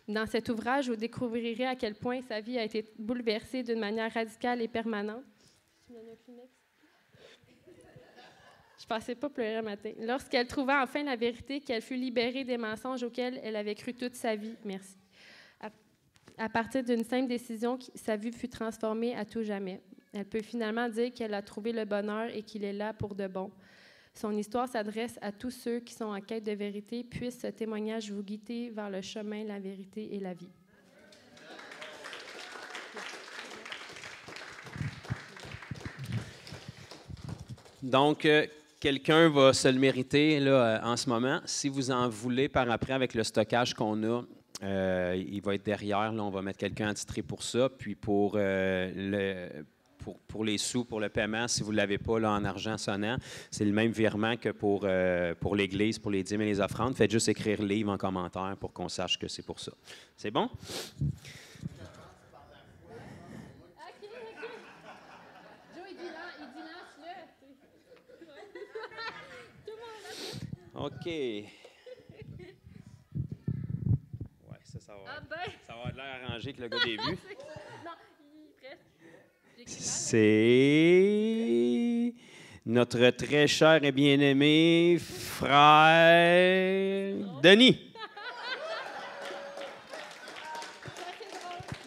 Dans cet ouvrage, vous découvrirez à quel point sa vie a été bouleversée d'une manière radicale et permanente. Je ne pensais pas pleurer un matin. Lorsqu'elle trouva enfin la vérité, qu'elle fut libérée des mensonges auxquels elle avait cru toute sa vie. Merci. À partir d'une simple décision, sa vie fut transformée à tout jamais. Elle peut finalement dire qu'elle a trouvé le bonheur et qu'il est là pour de bon. Son histoire s'adresse à tous ceux qui sont en quête de vérité. Puisse ce témoignage vous guider vers le chemin, la vérité et la vie. Donc, quelqu'un va se le mériter là, en ce moment. Si vous en voulez par après avec le stockage qu'on a, il va être derrière. Là, on va mettre quelqu'un attitré pour ça. Puis pour les sous, pour le paiement, si vous ne l'avez pas là, en argent sonnant, c'est le même virement que pour l'Église, pour les dîmes et les offrandes. Faites juste écrire livre en commentaire pour qu'on sache que c'est pour ça. C'est bon? OK. Ouais, ça va avoir l'air arrangé que le gars des vues. C'est notre très cher et bien-aimé frère Denis.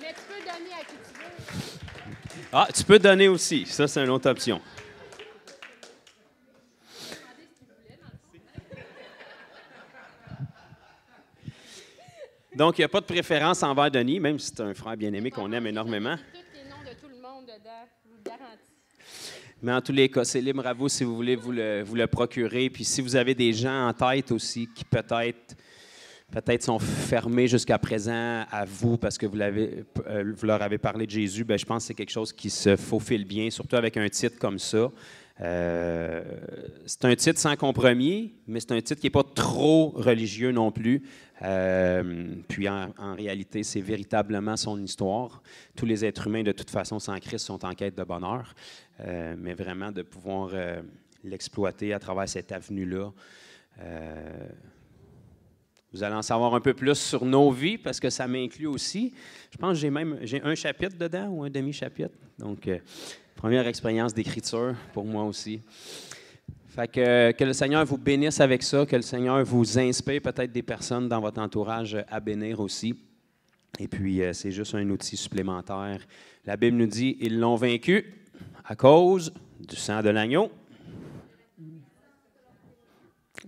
Mais tu peux donner à qui tu veux. Ah, tu peux donner aussi. Ça, c'est une autre option. Donc, il n'y a pas de préférence envers Denis, même si c'est un frère bien-aimé qu'on aime énormément. Tous les noms de tout le monde dedans, je vous le garantis. Mais en tous les cas, c'est libre à vous si vous voulez vous le procurer. Puis si vous avez des gens en tête aussi qui peut-être sont fermés jusqu'à présent à vous parce que vous leur avez parlé de Jésus, bien, je pense que c'est quelque chose qui se faufile bien, surtout avec un titre comme ça. C'est un titre sans compromis, mais c'est un titre qui n'est pas trop religieux non plus. Puis en réalité, c'est véritablement son histoire. Tous les êtres humains, de toute façon, sans Christ, sont en quête de bonheur. Mais vraiment, de pouvoir l'exploiter à travers cette avenue-là. Vous allez en savoir un peu plus sur nos vies, parce que ça m'inclut aussi. Je pense que j'ai un chapitre dedans ou un demi-chapitre. Donc, première expérience d'écriture pour moi aussi. Fait que le Seigneur vous bénisse avec ça, que le Seigneur vous inspire peut-être des personnes dans votre entourage à bénir aussi. Et puis, c'est juste un outil supplémentaire. La Bible nous dit, ils l'ont vaincu à cause du sang de l'agneau.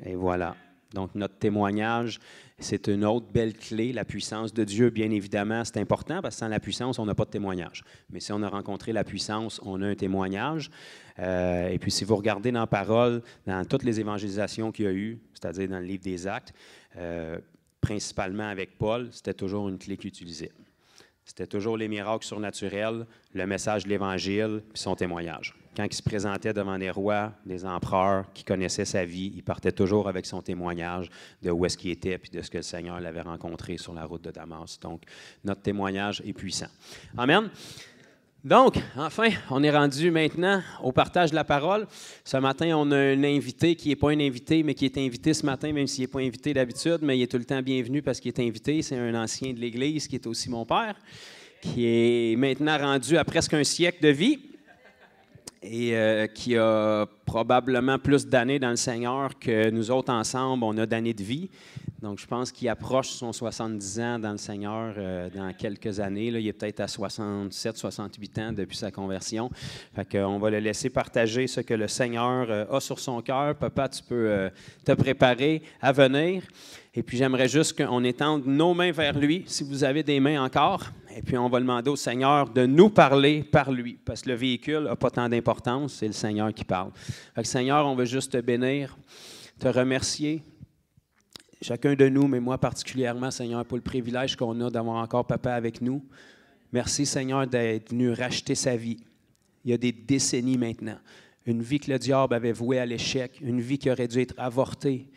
Et voilà. Donc, notre témoignage, c'est une autre belle clé. La puissance de Dieu, bien évidemment, c'est important parce que sans la puissance, on n'a pas de témoignage. Mais si on a rencontré la puissance, on a un témoignage. Et puis, si vous regardez dans la parole, dans toutes les évangélisations qu'il y a eu, c'est-à-dire dans le livre des Actes, principalement avec Paul, c'était toujours une clé qu'il utilisait. C'était toujours les miracles surnaturels, le message de l'Évangile, puis son témoignage. Quand il se présentait devant des rois, des empereurs qui connaissaient sa vie, il partait toujours avec son témoignage de où est-ce qu'il était puis de ce que le Seigneur l'avait rencontré sur la route de Damas. Donc, notre témoignage est puissant. Amen. Donc, enfin, on est rendu maintenant au partage de la parole. Ce matin, on a un invité qui n'est pas un invité, mais qui est invité ce matin, même s'il n'est pas invité d'habitude, mais il est tout le temps bienvenu parce qu'il est invité. C'est un ancien de l'Église qui est aussi mon père, qui est maintenant rendu à presque un siècle de vie et qui a probablement plus d'années dans le Seigneur que nous autres ensemble, on a d'années de vie. Donc, je pense qu'il approche son 70 ans dans le Seigneur dans quelques années. Là, il est peut-être à 67, 68 ans depuis sa conversion. Fait qu'on va le laisser partager ce que le Seigneur a sur son cœur. Papa, tu peux te préparer à venir. Et puis, j'aimerais juste qu'on étende nos mains vers lui, si vous avez des mains encore. Et puis, on va demander au Seigneur de nous parler par lui, parce que le véhicule n'a pas tant d'importance, c'est le Seigneur qui parle. Fait que, Seigneur, on veut juste te bénir, te remercier. Chacun de nous, mais moi particulièrement, Seigneur, pour le privilège qu'on a d'avoir encore Papa avec nous. Merci, Seigneur, d'être venu racheter sa vie. Il y a des décennies maintenant. Une vie que le diable avait vouée à l'échec, une vie qui aurait dû être avortée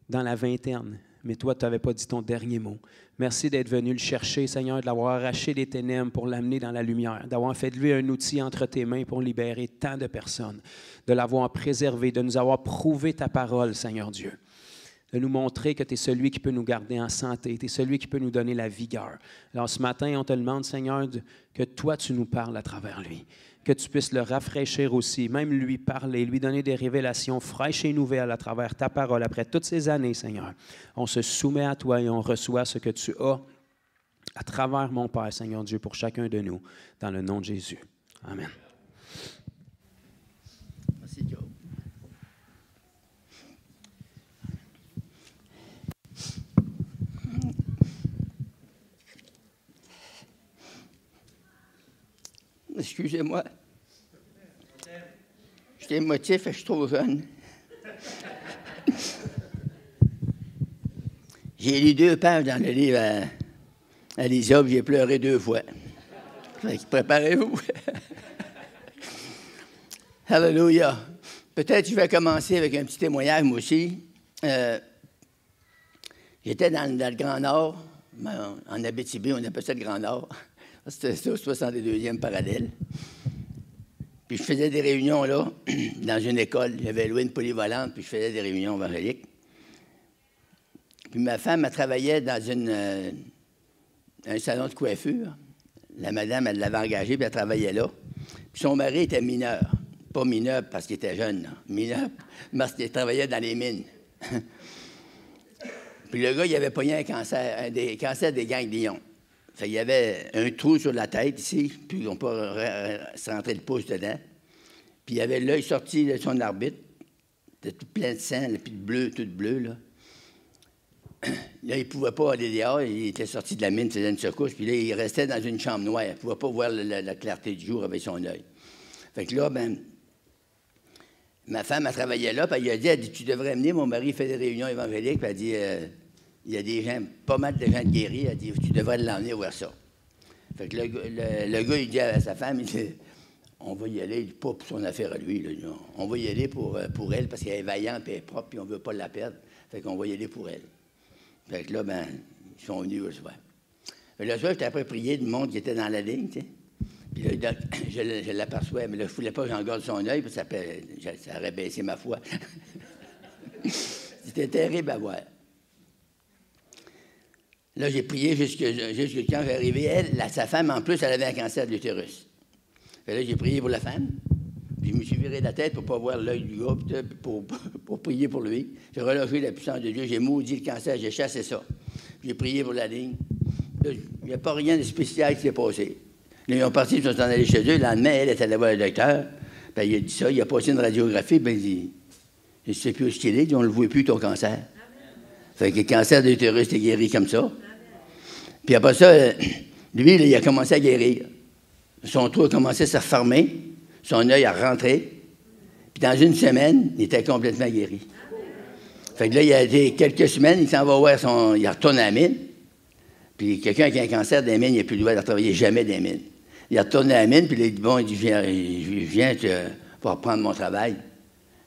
dans la vingtaine. Mais toi, tu n'avais pas dit ton dernier mot. Merci d'être venu le chercher, Seigneur, de l'avoir arraché des ténèbres pour l'amener dans la lumière, d'avoir fait de lui un outil entre tes mains pour libérer tant de personnes, de l'avoir préservé, de nous avoir prouvé ta parole, Seigneur Dieu. De nous montrer que tu es celui qui peut nous garder en santé, tu es celui qui peut nous donner la vigueur. Alors ce matin, on te demande, Seigneur, que toi, tu nous parles à travers lui, que tu puisses le rafraîchir aussi, même lui parler, lui donner des révélations fraîches et nouvelles à travers ta parole. Après toutes ces années, Seigneur, on se soumet à toi et on reçoit ce que tu as à travers mon Père, Seigneur Dieu, pour chacun de nous, dans le nom de Jésus. Amen. Merci, Joe. Excusez-moi. Je suis émotif et je suis trop jeune. J'ai lu 2 pages dans le livre à Lisa, puis j'ai pleuré 2 fois. Fait que préparez-vous. Alléluia. Peut-être que je vais commencer avec un petit témoignage, moi aussi. J'étais dans le Grand Nord, en Abitibi, on appelle ça le Grand Nord. C'était au 62e parallèle. Puis je faisais des réunions là, dans une école. J'avais loué une polyvalente, puis je faisais des réunions évangéliques. Puis ma femme, elle travaillait dans un salon de coiffure. La madame, elle l'avait engagée, puis elle travaillait là. Puis son mari était mineur. Pas mineur parce qu'il était jeune, là. Mineur parce qu'il travaillait dans les mines. Puis le gars, il avait pogné un cancer des ganglions. Il y avait un trou sur la tête ici, puis on peut se rentrer le pouce dedans. Puis il y avait l'œil sorti de son arbitre. C'était tout plein de sang, puis de bleu, tout bleu, là. Là, il ne pouvait pas aller dehors. Il était sorti de la mine, faisait une secousse. Puis là, il restait dans une chambre noire. Il ne pouvait pas voir la clarté du jour avec son œil. Fait que là, ma femme, elle travaillait là. Puis elle a dit, tu devrais venir. Mon mari fait des réunions évangéliques. Puis elle dit, il y a des gens, pas mal de gens guéris. Elle dit, tu devrais l'emmener voir ça. Fait que le gars, il dit à sa femme, il dit, on va y aller, pas pour son affaire à lui. Là, on va y aller pour elle, parce qu'elle est vaillante, puis elle est propre, puis on ne veut pas la perdre. Fait qu'on va y aller pour elle. Fait que là, ils sont venus le soir. Le soir, j'étais après prier du monde qui était dans la ligne, tu sais. Puis là, je l'aperçois, mais là, je ne voulais pas que j'en garde son œil, parce que ça aurait baissé ma foi. C'était terrible à voir. Là, j'ai prié jusque quand j'arrivais. Elle, sa femme, en plus, elle avait un cancer de l'utérus. Fait là, j'ai prié pour la femme. Puis je me suis viré la tête pour ne pas voir l'œil du gars, pour prier pour lui. J'ai relâché la puissance de Dieu. J'ai maudit le cancer, j'ai chassé ça. J'ai prié pour la ligne. Là, il n'y a pas rien de spécial qui s'est passé. Là, ils ont parti, ils sont en allés chez eux. Le lendemain, elle est allée voir le docteur. Puis il a dit ça, il a passé une radiographie. Bien, il dit, je ne sais plus où ce qu'il est. Il dit, on ne le voit plus, ton cancer. Amen. Fait que le cancer de l'utérus est guéri comme ça. Amen. Puis après ça, lui, là, il a commencé à guérir. Son trou a commencé à se refermer. Son œil a rentré. Puis dans une semaine, il était complètement guéri. Fait que là, il a été quelques semaines, il s'en va voir il retourne à la mine. Puis quelqu'un qui a un cancer des mines, il n'a plus le droit de travailler jamais des mines. Il retourne à la mine, puis il dit, bon, il dit, viens, tu vas reprendre mon travail.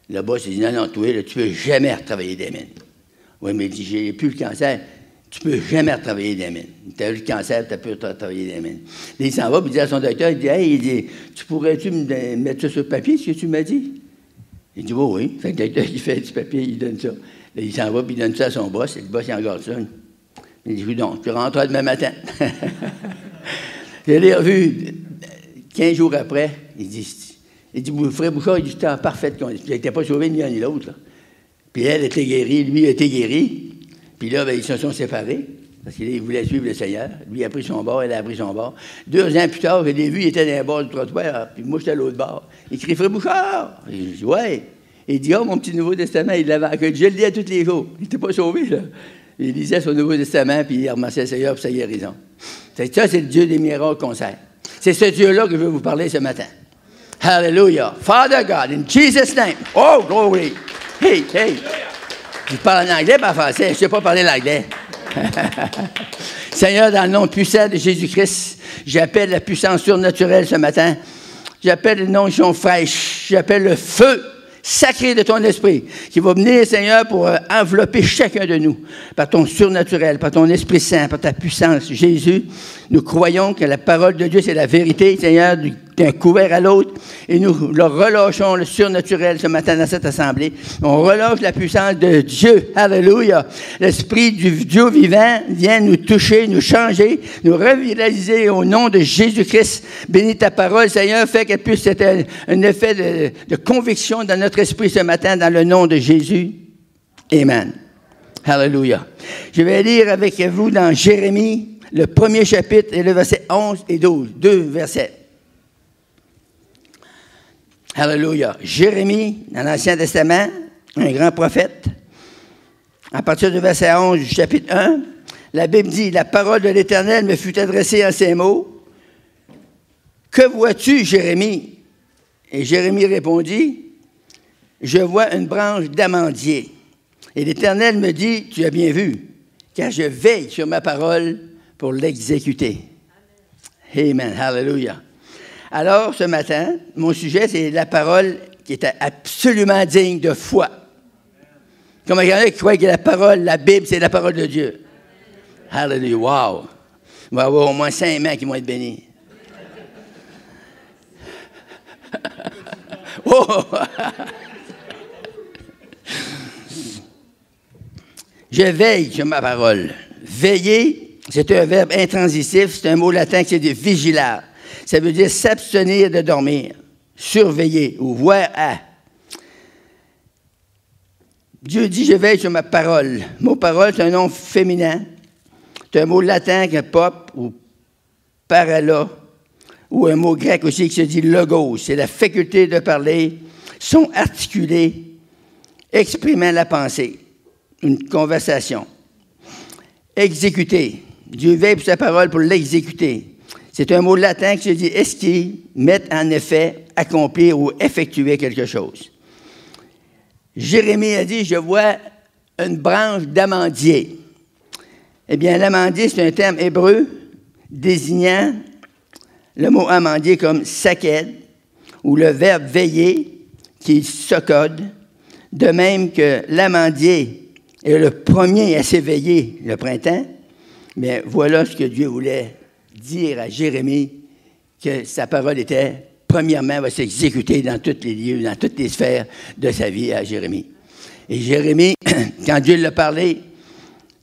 Le boss, il dit, non, toi, là, tu ne peux jamais retravailler des mines. Oui, mais il dit, j'ai plus le cancer. Tu ne peux jamais retravailler des mines. Tu as eu le cancer, tu n'as plus retravailler des mines. Là, il s'en va, puis il dit à son docteur, il dit, hey, tu pourrais-tu me mettre ça sur le papier, ce que tu m'as dit? Il dit, oui. Fait que le docteur, il fait du papier, il donne ça. Là, il s'en va, puis il donne ça à son boss, et le boss, il en garde ça. Il dit, donc, tu rentres demain matin. Je l'ai revu 15 jours après. Il dit, frère Bouchard, il dit, j'étais en parfaite condition. Il n'était pas sauvé ni l'un ni l'autre, là. Puis elle était guérie, lui a été guéri. Puis là, ils se sont séparés, parce qu'il voulait suivre le Seigneur. Lui a pris son bord, elle a pris son bord. 2 ans plus tard, je l'ai vu, il était dans le bord du trottoir, puis moi, j'étais à l'autre bord. Il crie, frère Bouchard! Je dis, ouais. Il dit, oh, mon petit Nouveau Testament, il l'avait accueilli. Je le lis à tous les jours. Il n'était pas sauvé, là. Il lisait son Nouveau Testament, puis il remerciait le Seigneur pour sa guérison. Ça, c'est le Dieu des miracles qu'on sert. C'est ce Dieu-là que je veux vous parler ce matin. Hallelujah. Father God, in Jesus' name. Oh, glory. Hey, hey. Je parle en anglais, pas en français. Je ne sais pas parler l'anglais. Seigneur, dans le nom puissant de Jésus-Christ, j'appelle la puissance surnaturelle ce matin. J'appelle une onction fraîche. J'appelle le feu sacré de ton esprit qui va venir, Seigneur, pour envelopper chacun de nous par ton surnaturel, par ton Esprit Saint, par ta puissance. Jésus, nous croyons que la parole de Dieu, c'est la vérité, Seigneur, d'un couvert à l'autre, et nous leur relâchons le surnaturel ce matin dans cette assemblée. On relâche la puissance de Dieu. Alléluia. L'Esprit du Dieu vivant vient nous toucher, nous changer, nous revitaliser au nom de Jésus-Christ. Bénis ta parole, Seigneur, fais qu'elle puisse être un effet de conviction dans notre esprit ce matin, dans le nom de Jésus. Amen. Alléluia. Je vais lire avec vous dans Jérémie, le premier chapitre et le verset 11 et 12. 2 versets. Alléluia. Jérémie, dans l'Ancien Testament, un grand prophète. À partir du verset 11 du chapitre 1, la Bible dit, « La parole de l'Éternel me fut adressée en ces mots. Que vois-tu, Jérémie? » Et Jérémie répondit, « Je vois une branche d'amandier. » Et l'Éternel me dit, « Tu as bien vu, car je veille sur ma parole pour l'exécuter. » Amen. Hallelujah. Alors, ce matin, mon sujet, c'est la parole qui est absolument digne de foi. Comme il y en a qui croient que la parole, la Bible, c'est la parole de Dieu. Hallelujah. Wow. Il va y avoir au moins 5 mains qui vont être bénies. Oh! Je veille sur ma parole. Veiller, c'est un verbe intransitif, c'est un mot latin qui dit vigilar. Ça veut dire s'abstenir de dormir, surveiller ou voir à. Dieu dit, je veille sur ma parole. Le mot parole, c'est un nom féminin. C'est un mot latin qui est pop ou parala, ou un mot grec aussi qui se dit logos. C'est la faculté de parler, son articulé, exprimant la pensée. Une conversation. Exécuter. Dieu veille pour sa parole pour l'exécuter. C'est un mot latin qui se dit esquire, mettre en effet, accomplir ou effectuer quelque chose. Jérémie a dit, je vois une branche d'amandier. Eh bien, l'amandier, c'est un terme hébreu désignant le mot amandier comme saked, ou le verbe veiller, qui est sokod, de même que l'amandier est le premier à s'éveiller le printemps. Mais voilà ce que Dieu voulait dire à Jérémie, que sa parole était, premièrement, va s'exécuter dans tous les lieux, dans toutes les sphères de sa vie à Jérémie. Et Jérémie, quand Dieu l'a parlé,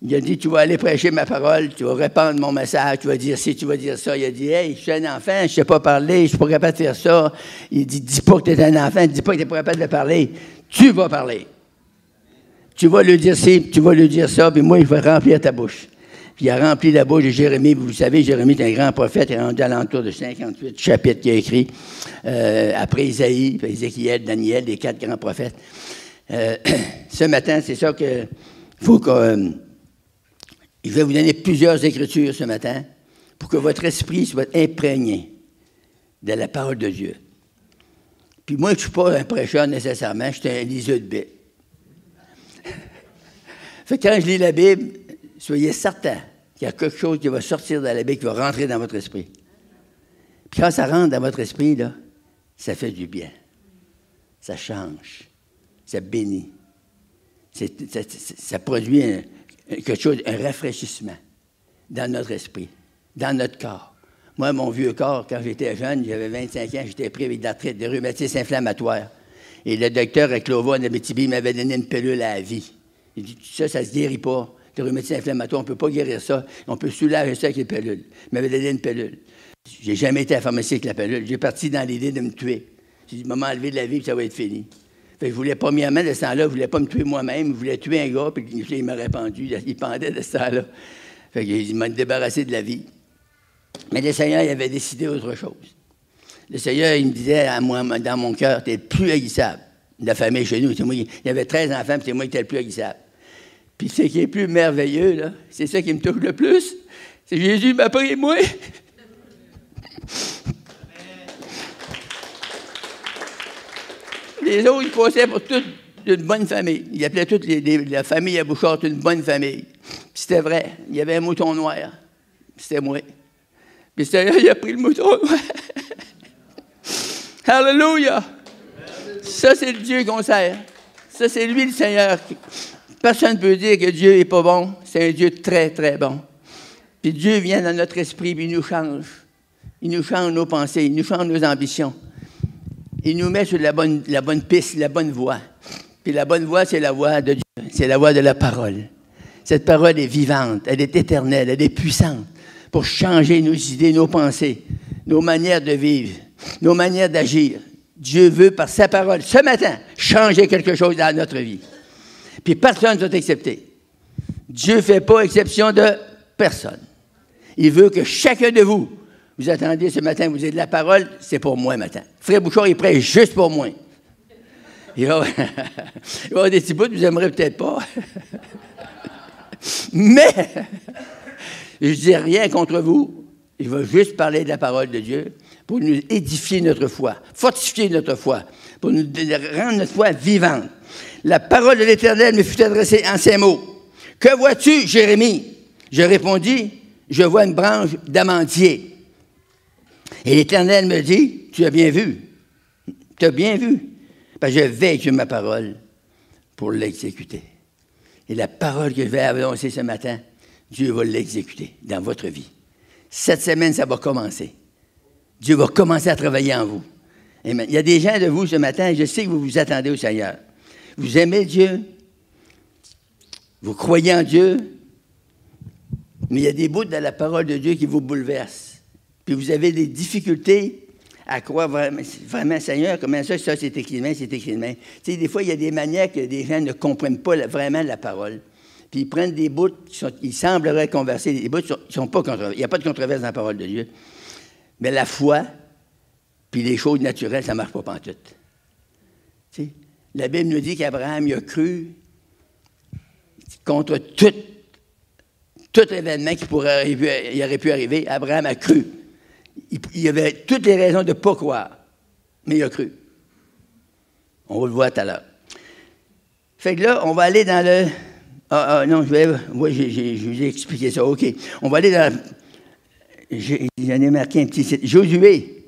il a dit, tu vas aller prêcher ma parole, tu vas répandre mon message, tu vas dire ci, tu vas dire ça. Il a dit, hey, je suis un enfant, je ne sais pas parler, je ne suis pas capable de faire ça. Il dit, dis pas que tu es un enfant, dis pas que tu n'es pas capable de parler. Tu vas parler. Tu vas lui dire ci, tu vas lui dire ça, puis moi, je vais remplir ta bouche. Puis il a rempli la bouche de Jérémie. Vous savez, Jérémie est un grand prophète, il est rendu à l'entour de 58 chapitres qu'il a écrit, après Isaïe, puis Ézéchiel, Daniel, les 4 grands prophètes. Ce matin, c'est ça que faut que... je vais vous donner plusieurs écritures ce matin pour que votre esprit soit imprégné de la parole de Dieu. Puis moi, je ne suis pas un prêcheur nécessairement, je suis un liseur de Bible. Fait que quand je lis la Bible, soyez certains qu'il y a quelque chose qui va sortir de la Bible, qui va rentrer dans votre esprit. Puis quand ça rentre dans votre esprit, là, ça fait du bien. Ça change. Ça bénit. Ça produit quelque chose, un rafraîchissement dans notre esprit, dans notre corps. Moi, mon vieux corps, quand j'étais jeune, j'avais 25 ans, j'étais pris avec de l'arthrite, des rhumatismes inflammatoires. Et le docteur à Clova, en Abitibi, m'avait donné une pilule à la vie. Il dit, ça ne se guérit pas. Le rhumatisme inflammatoire, on ne peut pas guérir ça. On peut soulager ça avec les pilules. Il m'avait donné une pilule. Je n'ai jamais été à la pharmacie avec la pilule. J'ai parti dans l'idée de me tuer. J'ai dit, maman, enlever de la vie, puis ça va être fini. Fait que je voulais premièrement, de ce temps-là, je ne voulais pas me tuer moi-même. Je voulais tuer un gars, puis il m'a répandu. Il pendait de ce temps-là. Fait qu'il m'a débarrassé de la vie. Mais le Seigneur, il avait décidé autre chose. Le Seigneur, il me disait à moi, dans mon cœur, tu es le plus haïssable de la famille chez nous. Il y avait 13 enfants, puis c'est moi qui étais le plus haïssable. Puis ce qui est plus merveilleux, là, c'est ça qui me touche le plus, c'est Jésus m'a pris moi. Les autres, ils passaient pour toute une bonne famille. Ils appelaient toute la famille à Bouchard une bonne famille. Puis c'était vrai. Il y avait un mouton noir. C'était moi. Puis le Seigneur, il a pris le mouton noir. Hallelujah! Ça, c'est le Dieu qu'on sert. Ça, c'est lui, le Seigneur. Personne ne peut dire que Dieu n'est pas bon. C'est un Dieu très, très bon. Puis Dieu vient dans notre esprit, puis il nous change. Il nous change nos pensées, il nous change nos ambitions. Il nous met sur la bonne piste, la bonne voie. Puis la bonne voie, c'est la voie de Dieu. C'est la voie de la parole. Cette parole est vivante, elle est éternelle, elle est puissante pour changer nos idées, nos pensées, nos manières de vivre, nos manières d'agir. Dieu veut, par sa parole, ce matin, changer quelque chose dans notre vie. Puis personne ne doit accepter. Dieu ne fait pas exception de personne. Il veut que chacun de vous, vous attendez ce matin, vous dites la parole, c'est pour moi matin. Frère Bouchard, il prêche juste pour moi. Il va y avoir des petits bouts que vous n'aimerez peut-être pas. Mais, je ne dis rien contre vous. Il va juste parler de la parole de Dieu pour nous édifier notre foi, fortifier notre foi, pour nous rendre notre foi vivante. La parole de l'Éternel me fut adressée en ces mots. « Que vois-tu, Jérémie? » Je répondis, « Je vois une branche d'amandier. » Et l'Éternel me dit, « Tu as bien vu. Tu as bien vu. Parce que je veille sur ma parole pour l'exécuter. » Et la parole que je vais annoncer ce matin, Dieu va l'exécuter dans votre vie. Cette semaine, ça va commencer. Dieu va commencer à travailler en vous. Amen. Il y a des gens de vous ce matin, je sais que vous vous attendez au Seigneur. Vous aimez Dieu, vous croyez en Dieu, mais il y a des bouts de la parole de Dieu qui vous bouleversent. Puis vous avez des difficultés à croire vraiment, Seigneur, comment ça c'est écrit de main, c'est écrit de main. Tu sais, des fois, il y a des manières que des gens ne comprennent pas vraiment la parole. Puis ils prennent des bouts qui sembleraient converser, des bouts qui ne sont pas controversés. Il n'y a pas de controverse dans la parole de Dieu. Mais la foi, puis les choses naturelles, ça ne marche pas pantoute. Tu sais, la Bible nous dit qu'Abraham, il a cru contre tout événement qui il aurait pu arriver. Abraham a cru. Il avait toutes les raisons de ne pas croire, mais il a cru. On va le voir tout à l'heure. Fait que là, on va aller dans le... non, je vous ai expliqué ça. OK. On va aller dans... J'en ai marqué un petit site. Josué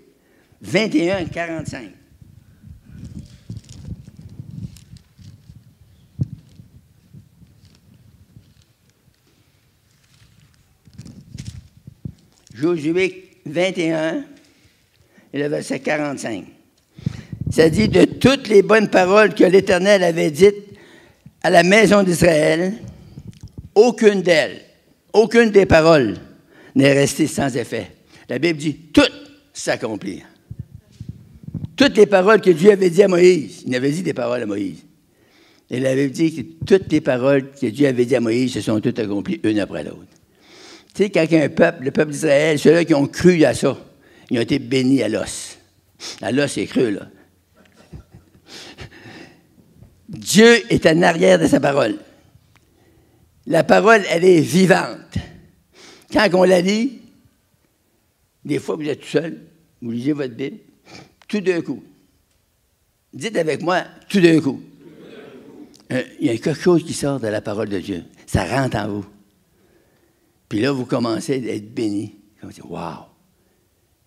21, 45. Josué 21, et le verset 45. Ça dit, de toutes les bonnes paroles que l'Éternel avait dites à la maison d'Israël, aucune des paroles n'est restée sans effet. La Bible dit, toutes s'accomplirent. Toutes les paroles que Dieu avait dit à Moïse, il avait dit des paroles à Moïse. Et la Bible dit que toutes les paroles que Dieu avait dit à Moïse se sont toutes accomplies une après l'autre. Tu sais, quand il y a un peuple, le peuple d'Israël, ceux-là qui ont cru à ça, ils ont été bénis à l'os. À l'os, c'est cru, là. Dieu est en arrière de sa parole. La parole, elle est vivante. Quand on la lit, des fois, vous êtes tout seul, vous lisez votre Bible, tout d'un coup. Dites avec moi, tout d'un coup. Il y a quelque chose qui sort de la parole de Dieu. Ça rentre en vous. Puis là, vous commencez à être béni. Vous dites, wow!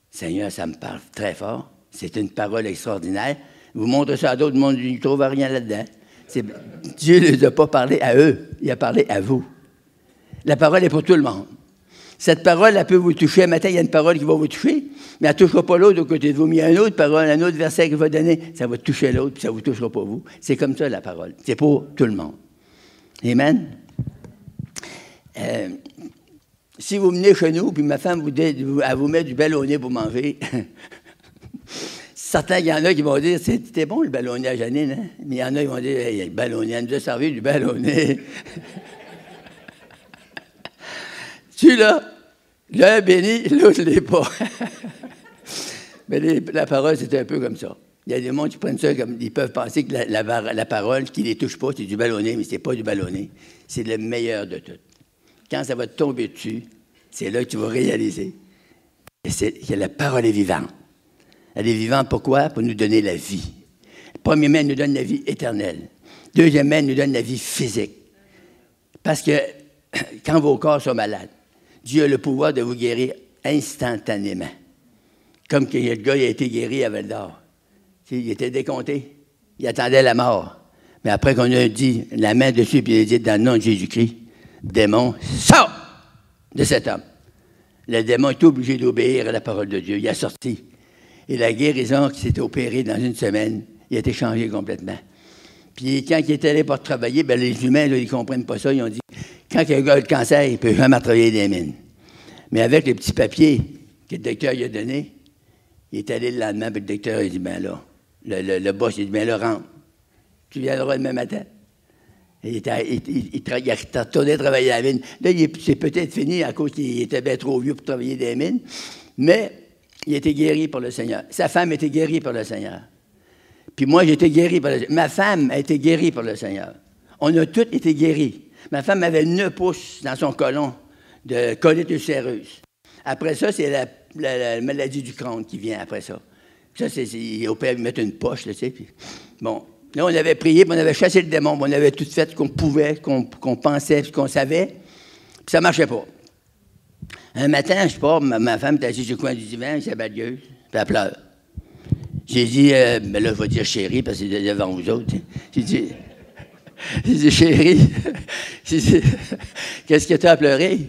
Seigneur, ça me parle très fort. C'est une parole extraordinaire. Vous montrez ça à d'autres, le monde ne trouve rien là-dedans. Dieu ne les a pas parlé à eux, il a parlé à vous. La parole est pour tout le monde. Cette parole, elle peut vous toucher. Un matin, il y a une parole qui va vous toucher, mais elle ne touchera pas l'autre au côté de vous. Mais il y a une autre parole, un autre verset qu'il va donner, ça va toucher l'autre, puis ça ne vous touchera pas vous. C'est comme ça, la parole. C'est pour tout le monde. Amen? Si vous venez chez nous, puis ma femme elle vous met du ballonnet pour manger, certains, il y en a qui vont dire, c'était bon le ballonnet à Janine, hein? Mais il y en a qui vont dire, hey, le ballonnet, elle nous a servi du ballonnet. Tu là, l'un béni, l'autre ne l'est pas. Mais la parole, c'est un peu comme ça. Il y a des gens qui prennent ça comme, ils peuvent penser que la parole, qui ne les touche pas, c'est du ballonnet, mais ce n'est pas du ballonnet. C'est le meilleur de tout. Quand ça va te tomber dessus, c'est là que tu vas réaliser que la parole est vivante. Elle est vivante pourquoi? Pour nous donner la vie. Premièrement, elle nous donne la vie éternelle. Deuxièmement, elle nous donne la vie physique. Parce que quand vos corps sont malades, Dieu a le pouvoir de vous guérir instantanément. Comme que le gars il a été guéri à Val-d'Or. Il était décompté. Il attendait la mort. Mais après qu'on a dit la main dessus, puis il a dit dans le nom de Jésus-Christ, démon, sors de cet homme. Le démon est obligé d'obéir à la parole de Dieu. Il a sorti. Et la guérison qui s'est opérée dans une semaine, il a été changé complètement. Puis quand il est allé pour travailler, bien, les humains, là, ils ne comprennent pas ça. Ils ont dit, quand un gars a le cancer, il ne peut jamais travailler des mines. Mais avec les petits papiers que le docteur lui a donnés, il est allé le lendemain, puis le docteur a dit, bien là, le boss, il dit, bien là, rentre. Tu viendras demain matin. Il retournait travailler à la mine. Là, c'est peut-être fini à cause qu'il était bien trop vieux pour travailler dans les mines, mais il était guéri par le Seigneur. Sa femme était guérie par le Seigneur. Puis moi, j'ai été guéri par le Seigneur. Ma femme a été guérie par le Seigneur. On a tous été guéris. Ma femme avait 9 pouces dans son côlon de colite ulcéreuse. Après ça, c'est la maladie du crâne qui vient après ça. Ça, c'est au père, mettre une poche, là, tu sais. Puis, bon, là, on avait prié, puis on avait chassé le démon, puis on avait tout fait qu'on pouvait, qu'on pensait, qu'on savait, puis ça ne marchait pas. Un matin, je pars, ma femme était assise sur le coin du divan, elle s'est badieuse, puis elle pleure. J'ai dit, ben là, je vais dire chérie, parce que c'est devant vous autres. J'ai dit, chérie, qu'est-ce que tu as à pleurer?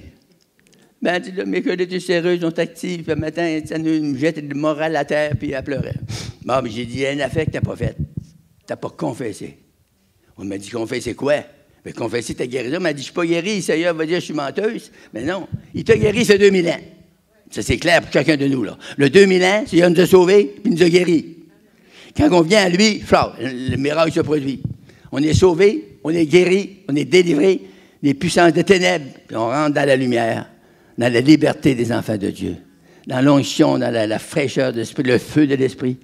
Ben, elle dit, là, mes colites ulcéreuses sont actives, puis le matin, ça nous jette le moral à terre, puis elle pleurait. Bon, mais j'ai dit, il y a une affaire que tu n'as pas faite. Tu n'as pas confessé. On m'a dit, confesser quoi? Ben, confesser ta guérison. Elle m'a dit, je ne suis pas guérie, le Seigneur va dire, je suis menteuse. Mais non, il t'a guéri, ça fait 2000 ans. Ça, c'est clair pour chacun de nous, là. Le 2000 ans, c'est il nous a sauvés, puis il nous a guéris. Quand on vient à lui, le miracle se produit. On est sauvés, on est guéris, on est délivrés des puissances de ténèbres, puis on rentre dans la lumière, dans la liberté des enfants de Dieu, dans l'onction, dans la fraîcheur de l'esprit, le feu de l'esprit.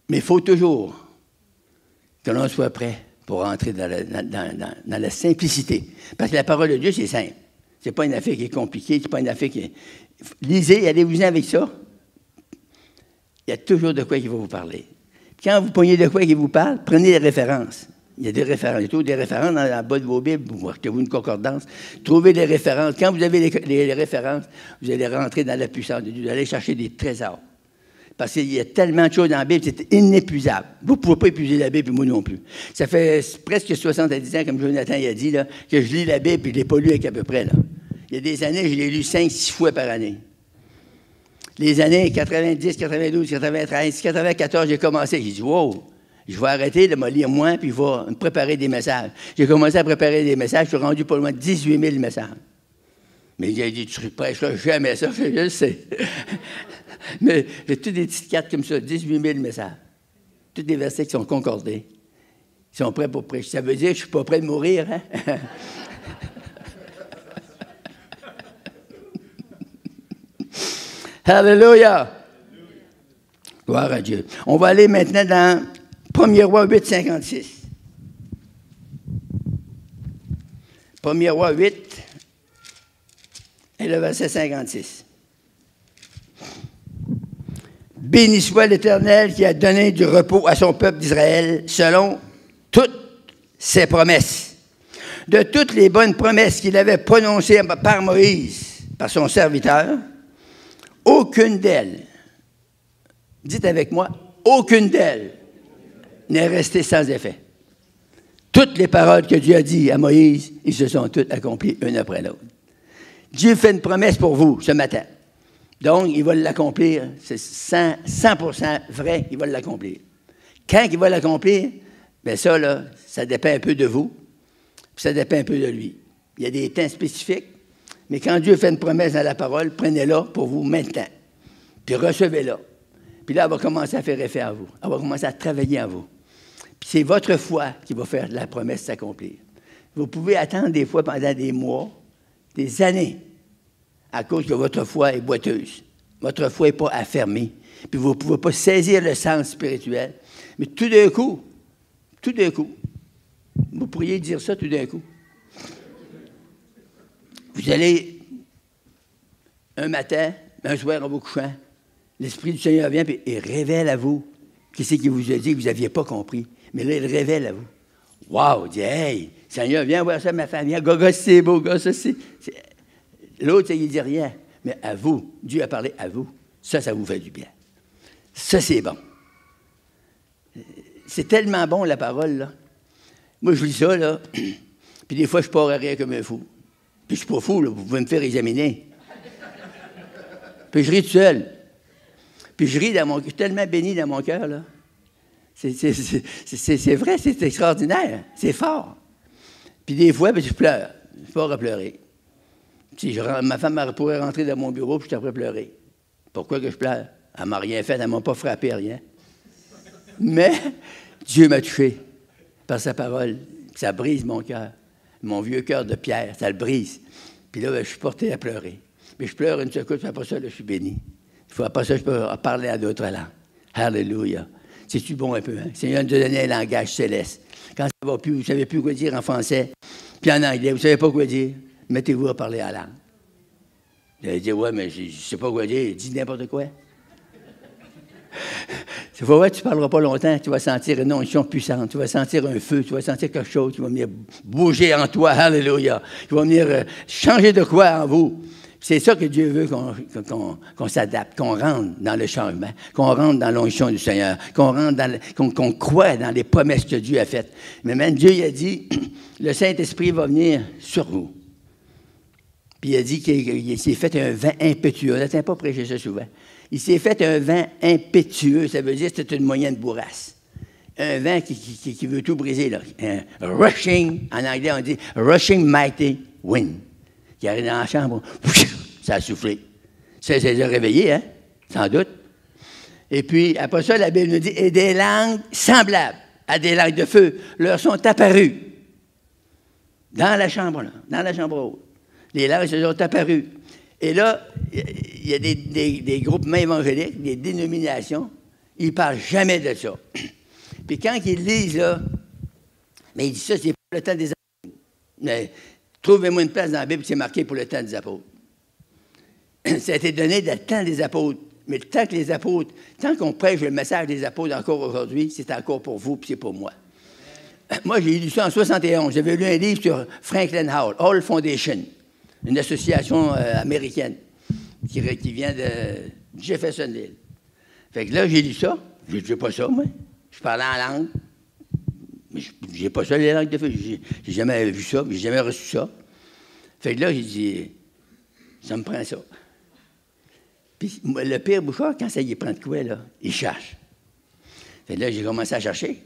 Mais il faut toujours que l'on soit prêt pour entrer dans la simplicité. Parce que la parole de Dieu, c'est simple. Ce n'est pas une affaire qui est compliquée, c'est pas une affaire qui est... Lisez, allez-vous-en avec ça. Il y a toujours de quoi qui va vous parler. Quand vous pognez de quoi qui vous parle, prenez les références. Il y a des références. Il y a toujours des références dans la bas de vos Bibles. Vous achetez-vous une concordance. Trouvez les références. Quand vous avez les références, vous allez rentrer dans la puissance de Dieu. Vous allez chercher des trésors. Parce qu'il y a tellement de choses dans la Bible, c'est inépuisable. Vous ne pouvez pas épuiser la Bible, et moi non plus. Ça fait presque 70 ans, comme Jonathan a dit, là, que je lis la Bible, et je ne l'ai pas lu avec à peu près. Là. Il y a des années, je l'ai lu 5-6 fois par année. Les années 90, 92, 93, 94, j'ai commencé. J'ai dit, wow, je vais arrêter de me lire moins, puis je vais me préparer des messages. J'ai commencé à préparer des messages, je suis rendu pas loin de 18 000 messages. Mais il a dit, tu ne prêcheras jamais ça, je le sais. Mais j'ai toutes des petites cartes comme ça, 18 000 messages. Tous des versets qui sont concordés. Ils sont prêts pour prêcher. Ça veut dire que je ne suis pas prêt de mourir, hein? Alléluia! Gloire à Dieu. On va aller maintenant dans 1er Roi 8, 56. 1er Roi 8 et le verset 56. Béni soit l'Éternel qui a donné du repos à son peuple d'Israël selon toutes ses promesses. De toutes les bonnes promesses qu'il avait prononcées par Moïse, par son serviteur, aucune d'elles, dites avec moi, aucune d'elles n'est restée sans effet. Toutes les paroles que Dieu a dites à Moïse, ils se sont toutes accomplies une après l'autre. Dieu fait une promesse pour vous ce matin. Donc, il va l'accomplir. C'est 100% vrai, il va l'accomplir. Quand il va l'accomplir, bien ça, là, ça dépend un peu de vous, puis ça dépend un peu de lui. Il y a des temps spécifiques, mais quand Dieu fait une promesse dans la parole, prenez-la pour vous maintenant, puis recevez-la. Puis là, elle va commencer à faire effet à vous. Elle va commencer à travailler en vous. Puis c'est votre foi qui va faire la promesse s'accomplir. Vous pouvez attendre des fois pendant des mois, des années, à cause que votre foi est boiteuse. Votre foi n'est pas affermée. Puis vous ne pouvez pas saisir le sens spirituel. Mais tout d'un coup, vous pourriez dire ça tout d'un coup. Vous allez, un matin, un soir en vous couchant, l'Esprit du Seigneur vient et il révèle à vous qu'est-ce qu'il vous a dit que vous n'aviez pas compris. Mais là, il révèle à vous. Wow! Il dit, hey, Seigneur, viens voir ça, ma femme, viens, gogo, c'est beau, gogo, ça, c'est... L'autre, il ne dit rien. Mais à vous, Dieu a parlé à vous. Ça vous fait du bien. Ça, c'est bon. C'est tellement bon, la parole, là. Moi, je lis ça, là, puis des fois, je pars à rire comme un fou. Puis je suis pas fou, là, vous pouvez me faire examiner. Puis je ris tout seul. Puis je ris je suis tellement béni dans mon cœur, là. C'est vrai, c'est extraordinaire. C'est fort. Puis des fois, je pleure. Je pars à pleurer. Si ma femme pourrait rentrer dans mon bureau, puis je t'aurais pleurer. Pourquoi que je pleure? Elle ne m'a rien fait, elle ne m'a pas frappé, rien. Mais Dieu m'a touché par sa parole. Ça brise mon cœur. Mon vieux cœur de pierre, ça le brise. Puis là, je suis porté à pleurer. Mais je pleure une seconde, puis après ça, là, je suis béni. Après ça, je peux parler à d'autres langues. Alléluia. C'est-tu bon un peu, hein? Seigneur nous a donné un langage céleste. Quand ça ne va plus, vous ne savez plus quoi dire en français, puis en anglais, vous ne savez pas quoi dire, mettez-vous à parler à la langue. Vous allez dire, ouais, mais je ne sais pas quoi dire, dis n'importe quoi. C'est vrai, tu ne parleras pas longtemps, tu vas sentir une onction puissante, tu vas sentir un feu, tu vas sentir quelque chose qui va venir bouger en toi, alléluia, qui va venir changer de quoi en vous. C'est ça que Dieu veut qu'on s'adapte, qu'on rentre dans le changement, qu'on rentre dans l'onction du Seigneur, qu'on croit dans les promesses que Dieu a faites. Mais même Dieu il a dit, le Saint-Esprit va venir sur vous. Puis il a dit qu'il s'est fait un vent impétueux. On n'attend pas prêcher ça souvent. Il s'est fait un vent impétueux, ça veut dire que c'est une moyenne bourrasse. Un vent qui veut tout briser, là. Un rushing, en anglais on dit rushing mighty wind. Qui arrive dans la chambre, ça a soufflé. Ça les a réveillés, hein? Sans doute. Et puis, après ça, la Bible nous dit, et des langues semblables à des langues de feu leur sont apparues. Dans la chambre, là, dans la chambre haute. Les langues se sont apparues. Et là, il y a des groupements évangéliques, des dénominations, ils ne parlent jamais de ça. Puis quand ils lisent, là, mais ils disent ça, c'est pour le temps des apôtres. Mais trouvez-moi une place dans la Bible qui est marquée pour le temps des apôtres. Ça a été donné dans le temps des apôtres. Mais le temps que les apôtres, tant qu'on prêche le message des apôtres encore aujourd'hui, c'est encore pour vous puis c'est pour moi. Moi, j'ai lu ça en 1971. J'avais lu un livre sur Franklin Hall, Hall Foundation, une association américaine qui vient de Jeffersonville. Fait que là, j'ai lu ça. Je ne sais pas ça, moi. Je parlais en langue. Mais je n'ai pas ça, les langues de feu. J'ai jamais vu ça, j'ai jamais reçu ça. Fait que là, j'ai dit, ça me prend ça. Puis le pire Bouchard, quand ça y prend de quoi, là, il cherche. Fait que là, j'ai commencé à chercher.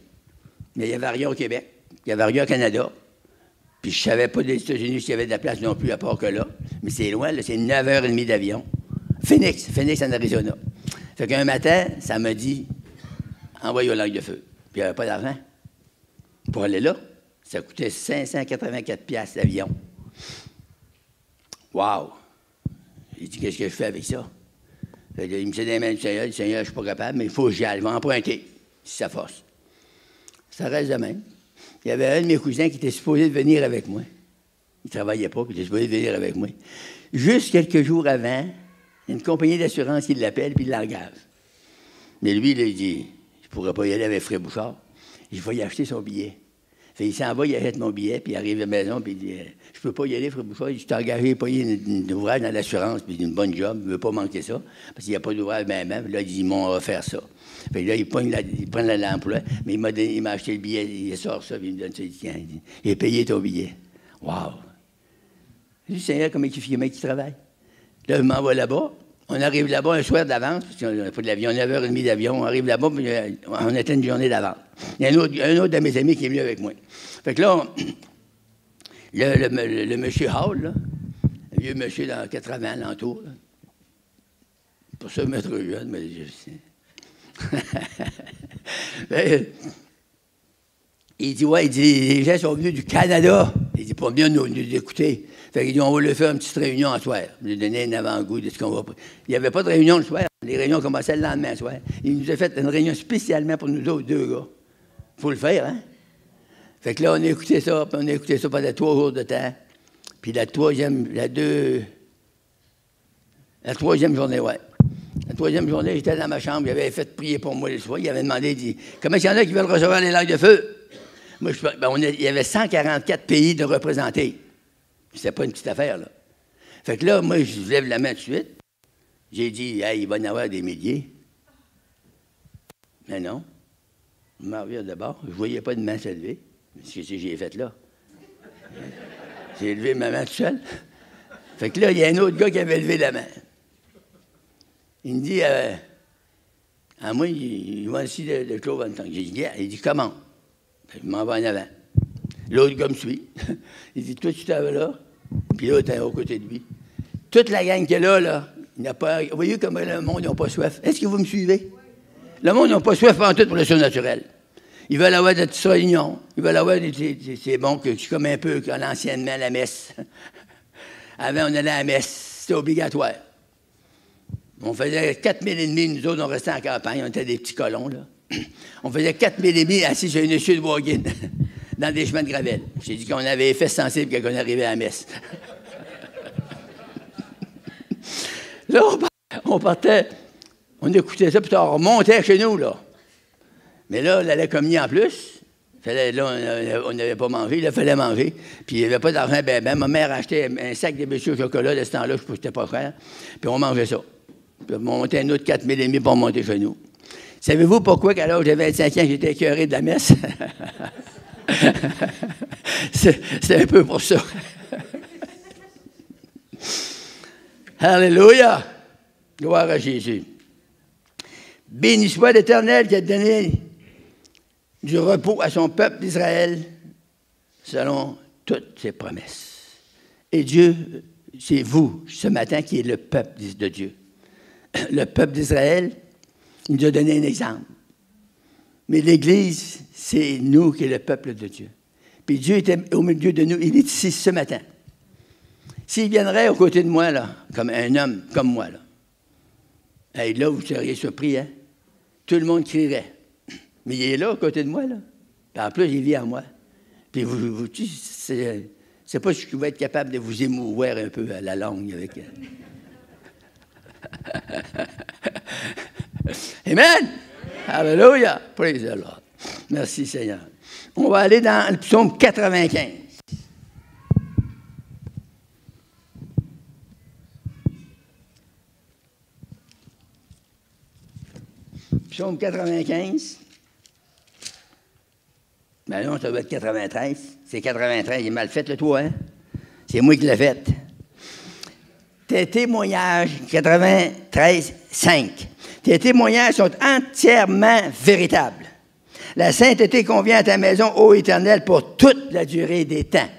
Mais il n'y avait rien au Québec. Il n'y avait rien au Canada. Puis je ne savais pas des États-Unis s'il y avait de la place non plus, à part que là. Mais c'est loin, là, c'est 9h30 d'avion. Phoenix, en Arizona. Fait qu'un matin, ça m'a dit, envoyez aux langues de feu. Puis il n'y avait pas d'argent. Pour aller là, ça coûtait 584 $ l'avion. Wow! J'ai dit, qu'est-ce que je fais avec ça? Il me dit, des mains du Seigneur, je ne suis pas capable, mais il faut que j'y aille, je vais emprunter, si ça force. Ça reste de même. Il y avait un de mes cousins qui était supposé de venir avec moi. Il ne travaillait pas, puis il était supposé de venir avec moi. Juste quelques jours avant, il y a une compagnie d'assurance qui l'appelle, puis il l'engage. Mais lui, il dit, je ne pourrais pas y aller avec Frère Bouchard. Je vais y acheter son billet. Fait, il s'en va, il achète mon billet, puis il arrive à la maison, puis il dit, je peux pas y aller, Frère Bouchard. Je t'ai engagé, payer un ouvrage dans l'assurance, puis une bonne job, je ne veux pas manquer ça, parce qu'il n'y a pas d'ouvrage même. Là, il dit, ils m'ont offert ça. Fait là, il prend l'emploi, mais il m'a acheté le billet, il sort ça, puis il me donne ça, il dit, tiens, il a payé ton billet. Wow! Je dis, Seigneur, comment il mec qui travaille? Là, il m'envoie là-bas. On arrive là-bas un soir d'avance, parce qu'on n'a pas de l'avion, 9h30 d'avion. On arrive là-bas, puis on était une journée d'avance. Il y a un autre de mes amis qui est venu avec moi. Fait que là, le monsieur Hall, là, un vieux monsieur dans 80 l'entour, là, pour ça, me trop jeune, mais je sais. Il dit, ouais, il dit, les gens sont venus du Canada. Il dit, pour bien nous écouter. Fait qu'il dit, on va leur faire une petite réunion en soir. Il nous donner un avant-goût de ce qu'on va. Il n'y avait pas de réunion le soir. Les réunions commençaient le lendemain soir. Il nous a fait une réunion spécialement pour nous autres deux gars. Il faut le faire, hein? Fait que là, on a écouté ça, puis on a écouté ça pendant 3 jours de temps. Puis la troisième journée, ouais. La troisième journée, j'étais dans ma chambre, il avait fait prier pour moi le soir. Il avait demandé, il dit, comment il y en a qui veulent recevoir les langues de feu? Moi, il y avait 144 pays de représentés. C'était pas une petite affaire, là. Fait que là, moi, je lève la main tout de suite. J'ai dit, hey, il va y en avoir des milliers. Mais non. Je m'en reviens d'abord. Je ne voyais pas de main se lever. Qu'est-ce que j'ai fait là? J'ai levé ma main tout seul. Fait que là, il y a un autre gars qui avait levé la main. Il me dit, à moi, il va ici de Claude Van Tank. J'ai dit, yeah. Il dit, comment? Je m'en vais en avant. L'autre gars me suit. Il dit, toi, tu t'en vas là. Puis là, tu es aux côtés de lui. Toute la gang qui est là, il n'a pas. Vous voyez comment le monde n'a pas soif. Est-ce que vous me suivez? Le monde n'a pas soif en tout pour le surnaturel. Ils veulent avoir de petites réunions. Ils veulent avoir c'est bon que je suis comme un peu comme anciennement à la messe. Avant, on allait à la messe. C'était obligatoire. On faisait 4000,5, nous autres, on restait en campagne. On était des petits colons, là. On faisait 4000,5 assis sur une issue de wagon, dans des chemins de gravel. J'ai dit qu'on avait les fesses sensibles quand on arrivait à la messe. Là, on partait, on écoutait ça, puis on remontait chez nous, là. Mais là, la communier en plus, là, on n'avait pas mangé, il fallait manger. Puis il n'y avait pas d'argent, ma mère achetait un sac de biscuits au chocolat, de ce temps-là, je ne pouvais pas faire. Puis on mangeait ça. Puis on montait un autre 4000,5 pour monter chez nous. Savez-vous pourquoi, qu'à l'âge de 25 ans, j'étais écœuré de la messe? C'est un peu pour ça. Alléluia! Gloire à Jésus. Béni soit l'Éternel qui a donné du repos à son peuple d'Israël selon toutes ses promesses. Et Dieu, c'est vous, ce matin, qui est le peuple de Dieu. Le peuple d'Israël, il nous a donné un exemple. Mais l'Église, c'est nous qui est le peuple de Dieu. Puis Dieu était au milieu de nous. Il est ici ce matin. S'il viendrait aux côtés de moi, là, comme un homme comme moi, là, et là, vous seriez surpris, hein? Tout le monde crierait. Mais il est là, aux côtés de moi, là. Puis en plus, il vit en moi. Puis vous c'est pas si je vais être capable de vous émouvoir un peu à la langue avec... Amen! Alléluia! Praise the Lord. Merci, Seigneur. On va aller dans le psaume 95. Psaume 95. Ben non, ça doit être 93. C'est 93. Il est mal fait, le toit, hein? C'est moi qui l'ai fait. Tes témoignages, 93, 5. Tes témoignages sont entièrement véritables. La sainteté convient à ta maison, ô Éternel, pour toute la durée des temps.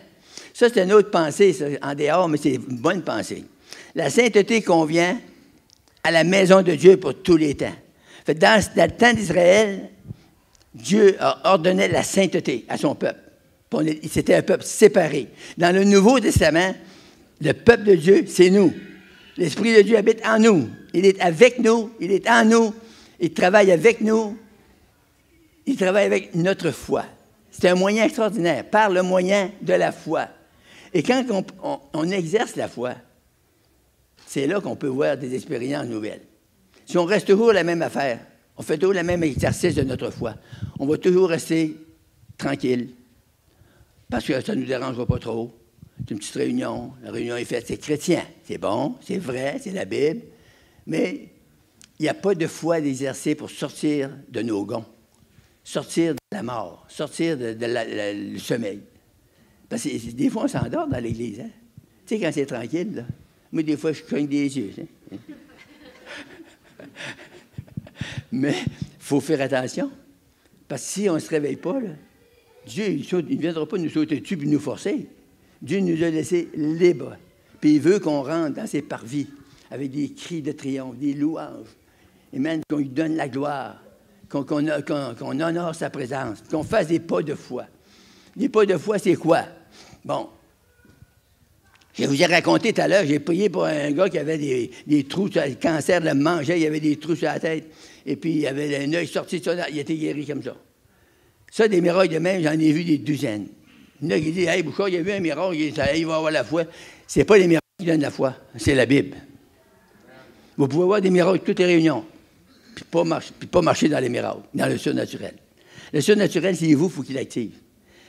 Ça, c'est une autre pensée, ça, en dehors, mais c'est une bonne pensée. La sainteté convient à la maison de Dieu pour tous les temps. Fait, dans le temps d'Israël, Dieu a ordonné la sainteté à son peuple. C'était un peuple séparé. Dans le Nouveau Testament, le peuple de Dieu, c'est nous. L'Esprit de Dieu habite en nous. Il est avec nous, il est en nous, il travaille avec nous, il travaille avec notre foi. C'est un moyen extraordinaire, par le moyen de la foi. Et quand on exerce la foi, c'est là qu'on peut voir des expériences nouvelles. Si on reste toujours la même affaire, on fait toujours le même exercice de notre foi, on va toujours rester tranquille, parce que ça ne nous dérangera pas trop. C'est une petite réunion, la réunion est faite, c'est chrétien, c'est bon, c'est vrai, c'est la Bible, mais il n'y a pas de foi d'exercer pour sortir de nos gonds, sortir de la mort, sortir du sommeil. Parce que des fois, on s'endort dans l'Église. Hein? Tu sais, quand c'est tranquille, là, moi, des fois, je cogne des yeux. Hein? Mais il faut faire attention, parce que si on ne se réveille pas, là, Dieu, il ne viendra pas nous sauter dessus et nous forcer. Dieu nous a laissés libres. Puis il veut qu'on rentre dans ses parvis avec des cris de triomphe, des louanges. Et même qu'on lui donne la gloire, qu'on honore sa présence, qu'on fasse des pas de foi. Les pas de foi, c'est quoi? Bon, je vous ai raconté tout à l'heure, j'ai prié pour un gars qui avait des trous, le cancer le mangeait, il avait des trous sur la tête, et puis il avait un œil sorti de ça, il était guéri comme ça. Ça, des miracles de même, j'en ai vu des douzaines. Il y en a qui disent, hey, Bouchard, il y a vu un miracle, il va avoir la foi. Ce n'est pas les miracles qui donnent la foi, c'est la Bible. Vous pouvez avoir des miracles toutes les réunions, puis pas marcher dans les miracles, dans le surnaturel. Le surnaturel, c'est vous, il faut qu'il l'active.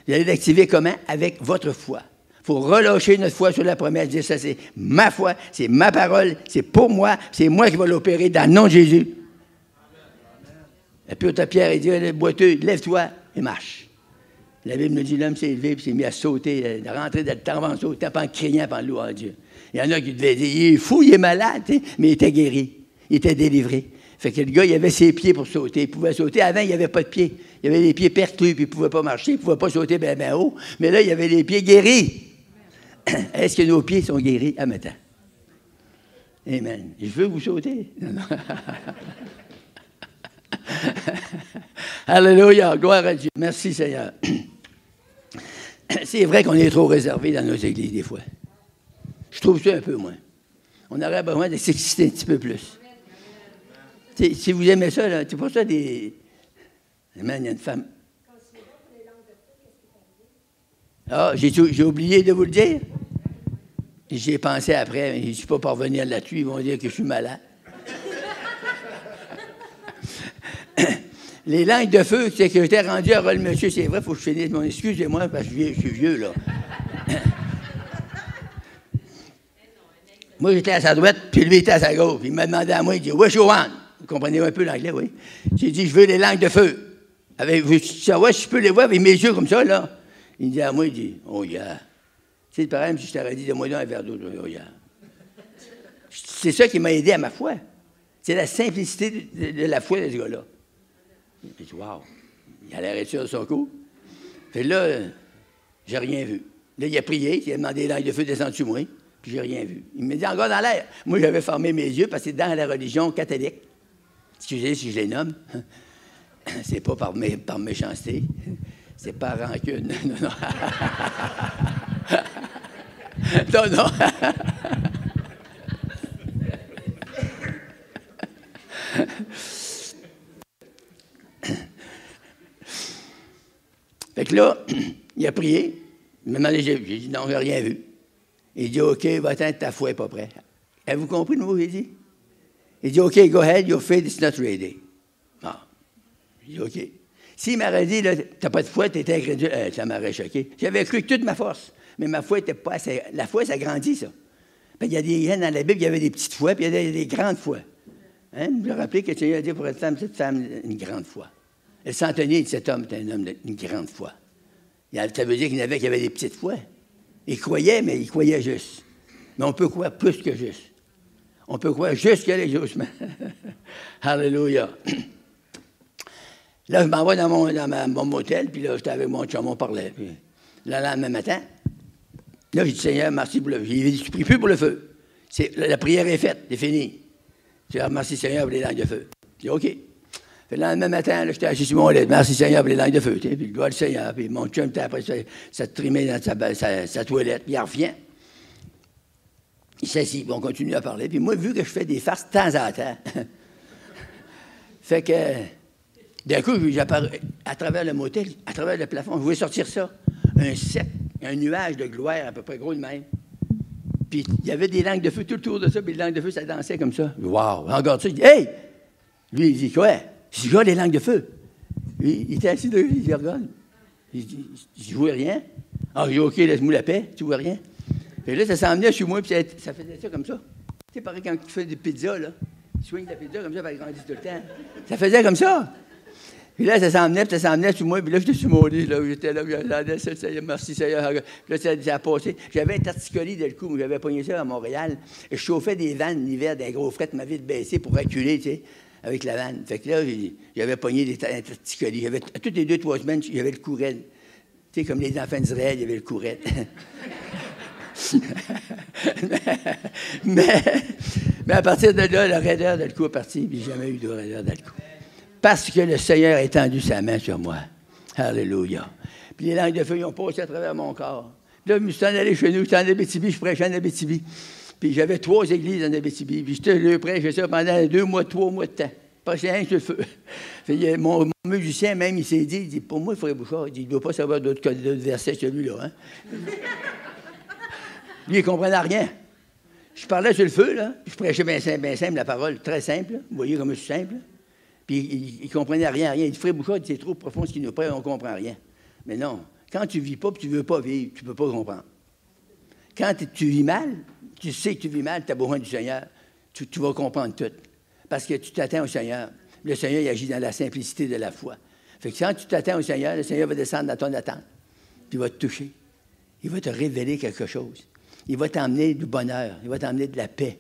Vous allez l'activer comment? Avec votre foi. Il faut relâcher notre foi sur la promesse, dire ça, c'est ma foi, c'est ma parole, c'est pour moi, c'est moi qui vais l'opérer dans le nom de Jésus. Et puis, Pierre, il dit, le boiteux, lève-toi et marche. La Bible nous dit, l'homme s'est élevé, puis s'est mis à sauter, à rentrer dans le temps, en criant, en louant à Dieu. Il y en a qui devaient dire, il est fou, il est malade, mais il était guéri, il était délivré. Fait que le gars, il avait ses pieds pour sauter. Il pouvait sauter. Avant, il n'y avait pas de pieds. Il avait les pieds perclus, puis il ne pouvait pas marcher, il ne pouvait pas sauter bien haut. Mais là, il avait les pieds guéris. Est-ce que nos pieds sont guéris à matin? Amen. Je veux vous sauter. Non, non. Alléluia, gloire à Dieu. Merci, Seigneur. C'est vrai qu'on est trop réservé dans nos églises, des fois. Je trouve ça un peu moins. On aurait besoin de s'exciter un petit peu plus. Si vous aimez ça, c'est pour ça des... Amen, il y a une femme. Ah, j'ai oublié de vous le dire. J'y ai pensé après, mais je ne suis pas parvenu là-dessus. Ils vont dire que je suis malade. Les langues de feu, c'est que j'étais rendu à monsieur, c'est vrai, il faut que je finisse mon excuse-moi, parce que je suis vieux, là. Moi, j'étais à sa droite, puis lui était à sa gauche. Il m'a demandé à moi, il dit, « What you want? » Vous comprenez un peu l'anglais, oui. J'ai dit, « Je veux les langues de feu. » Vous savez, si je peux les voir avec mes yeux comme ça, là. Il dit à moi, il dit, « Oh, yeah. » C'est pareil, si je t'aurais dit, « Donne-moi un verre d'eau. » Oh, yeah. C'est ça qui m'a aidé à ma foi. C'est la simplicité de la foi de ce gars-là. J'ai dit, wow, il a l'air sûr de son coup. Puis là, j'ai rien vu. Là, il a prié, il a demandé langues de feu descendre sur moi, puis j'ai rien vu. Il me dit encore dans l'air. Moi, j'avais fermé mes yeux parce que c'est dans la religion catholique. Excusez si je les nomme. C'est pas par méchanceté. C'est par rancune. Non, non. Non, non. Fait que là, il a prié. Il m'a demandé, j'ai dit, non, j'ai rien vu. Il dit, OK, va-t'en, ta foi n'est pas prête. Avez-vous compris le mot qu'il dit? Il dit, OK, go ahead, your faith is not ready. Ah. Il dit, OK. S'il m'aurait dit, là, t'as pas de foi, t'étais incrédule, ça m'aurait choqué. J'avais cru que toute ma force, mais ma foi n'était pas assez. La foi, ça grandit, ça. Il y a des gens dans la Bible, il y avait des petites foi, puis il y a des grandes foi. Hein? Vous vous rappelez que Seigneur a dit pour cette femme, une grande foi. Le centenier de cet homme était un homme d'une grande foi. Ça veut dire qu'il y avait des petites foi. Il croyait, mais il croyait juste. Mais on peut croire plus que juste. On peut croire juste que les justement. Alléluia. Là, je m'en vais dans mon motel, puis là, j'étais avec mon chum, on parlait. Puis, le lendemain matin, là, j'ai dit, Seigneur, merci pour le feu. Il dit, tu pries plus pour le feu. La prière est faite, c'est fini. J'ai dit, merci Seigneur pour les langues de feu. J'ai dit, OK. Puis le lendemain matin, là, j'étais assis sur mon lit. Merci Seigneur pour les langues de feu. Puis gloire du Seigneur. Puis mon chum était après ça trimait dans sa toilette. Puis il revient. Il s'assit, puis on continue à parler. Puis moi, vu que je fais des farces de temps en temps, fait que d'un coup, j'apparais à travers le motel, à travers le plafond, je voulais sortir ça. Un nuage de gloire à peu près gros de même. Puis il y avait des langues de feu tout autour de ça, puis les langues de feu, ça dansait comme ça. Wow! Regarde ça, il dit, hey! Lui, il dit, quoi? Je dis, regarde les langues de feu. Lui, il était assis de lui, il dit, regarde. Il dit, je vois rien. Ah, j'ai dit, OK, laisse-moi la paix, tu vois rien. Puis là, ça s'en venait chez moi, puis ça faisait ça comme ça. Tu sais, pareil, quand tu fais des pizzas, là, tu swings la pizza comme ça, ça grandit tout le temps. Ça faisait comme ça. Puis là, ça s'en venait sur moi, puis là, j'étais sur mon lit, là, j'étais là, j'attendais ça, merci Seigneur. Puis là, ça a passé. J'avais un torticolis de le cou, j'avais pogné ça à Montréal. Et je chauffais des vannes l'hiver, des gros frettes, ma vie de baisser pour reculer, tu sais, avec la vanne. Fait que là, j'avais pogné un torticolis. Toutes les 2-3 semaines, j'avais le courette. Tu sais, comme les enfants d'Israël, il y avait le courette. mais à partir de là, le raideur de le cou est parti, puis j'ai jamais eu de raideur de le cou. Parce que le Seigneur a étendu sa main sur moi. Alléluia. Puis les langues de feu, ils ont passé à travers mon corps. Puis là, je me suis en allé chez nous, j'étais en Abitibi, je prêchais en Abitibi. Puis j'avais 3 églises en Abitibi. Puis j'étais là, prêchais ça pendant 2 mois, 3 mois de temps. Pas rien que le feu. Puis mon musicien, même, il s'est dit, il dit, pour moi, Frère Bouchard, il dit, il ne doit pas savoir d'autres versets que celui-là. Hein? Lui, il ne comprenait rien. Je parlais sur le feu, là. Je prêchais bien simple, la parole, très simple. Vous voyez comme je suis simple. Puis il ne comprenait rien. Il dit, Frère Bouchard, c'est trop profond ce qu'il nous prête, on ne comprend rien. Mais non, quand tu ne vis pas et tu ne veux pas vivre, tu ne peux pas comprendre. Quand tu vis mal, tu sais que tu vis mal, tu as besoin du Seigneur, tu vas comprendre tout. Parce que tu t'attends au Seigneur. Le Seigneur, il agit dans la simplicité de la foi. Fait que quand tu t'attends au Seigneur, le Seigneur va descendre dans ton attente. Puis il va te toucher. Il va te révéler quelque chose. Il va t'emmener du bonheur. Il va t'emmener de la paix.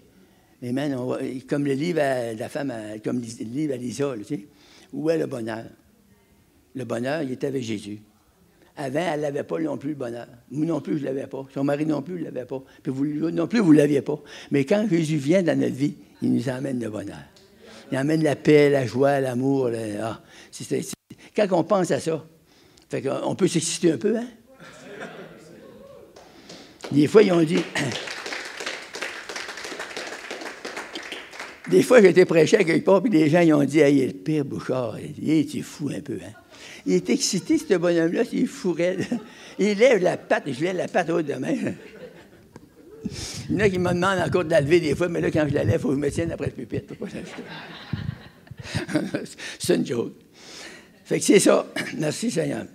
Amen. Comme le livre à la femme, comme le livre à Lisa, tu sais. Où est le bonheur? Le bonheur, il était avec Jésus. Avant, elle ne l'avait pas non plus, le bonheur. Moi non plus, je ne l'avais pas. Son mari non plus, ne l'avait pas. Puis vous non plus, vous ne l'aviez pas. Mais quand Jésus vient dans notre vie, il nous emmène le bonheur. Il emmène la paix, la joie, l'amour. Quand on pense à ça, fait qu'on peut s'exciter un peu, hein? Des fois, ils ont dit... Des fois, j'ai été prêcher à quelque part, puis les gens ils ont dit « Hey, il est le pire Bouchard. Il est fou un peu, hein? » Il est excité, ce bonhomme-là, il est fou raide. Il lève la patte, je lève la patte haute de main. Il y en a qui me demandent encore de la lever des fois, mais là, quand je la lève, il faut que je me tienne après le pupitre. C'est une joke. Fait que c'est ça. Merci, Seigneur.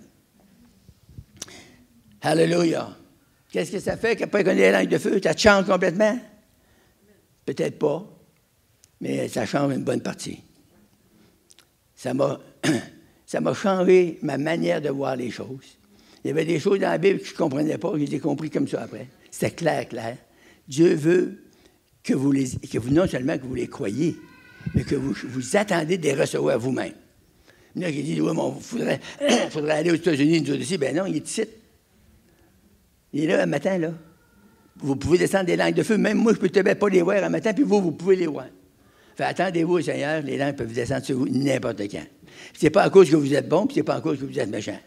Alléluia. Qu'est-ce que ça fait qu'après qu'on ait les langues de feu? Ça te change complètement? Peut-être pas, mais ça change une bonne partie. Ça m'a changé ma manière de voir les choses. Il y avait des choses dans la Bible que je ne comprenais pas, je les ai compris comme ça après. C'était clair. Dieu veut que vous non seulement que vous les croyiez, mais que vous attendez de les recevoir vous-même. Il y en a qui disent, oui, mais il faudrait aller aux États-Unis, nous autres ici. Ben non, il est ici. Il est là un matin, là. Vous pouvez descendre des langues de feu. Même moi, je ne peux pas les voir un matin, puis vous pouvez les voir. Fait, attendez-vous au Seigneur, les langues peuvent descendre sur vous n'importe quand. Ce n'est pas à cause que vous êtes bon, puis ce n'est pas à cause que vous êtes méchant.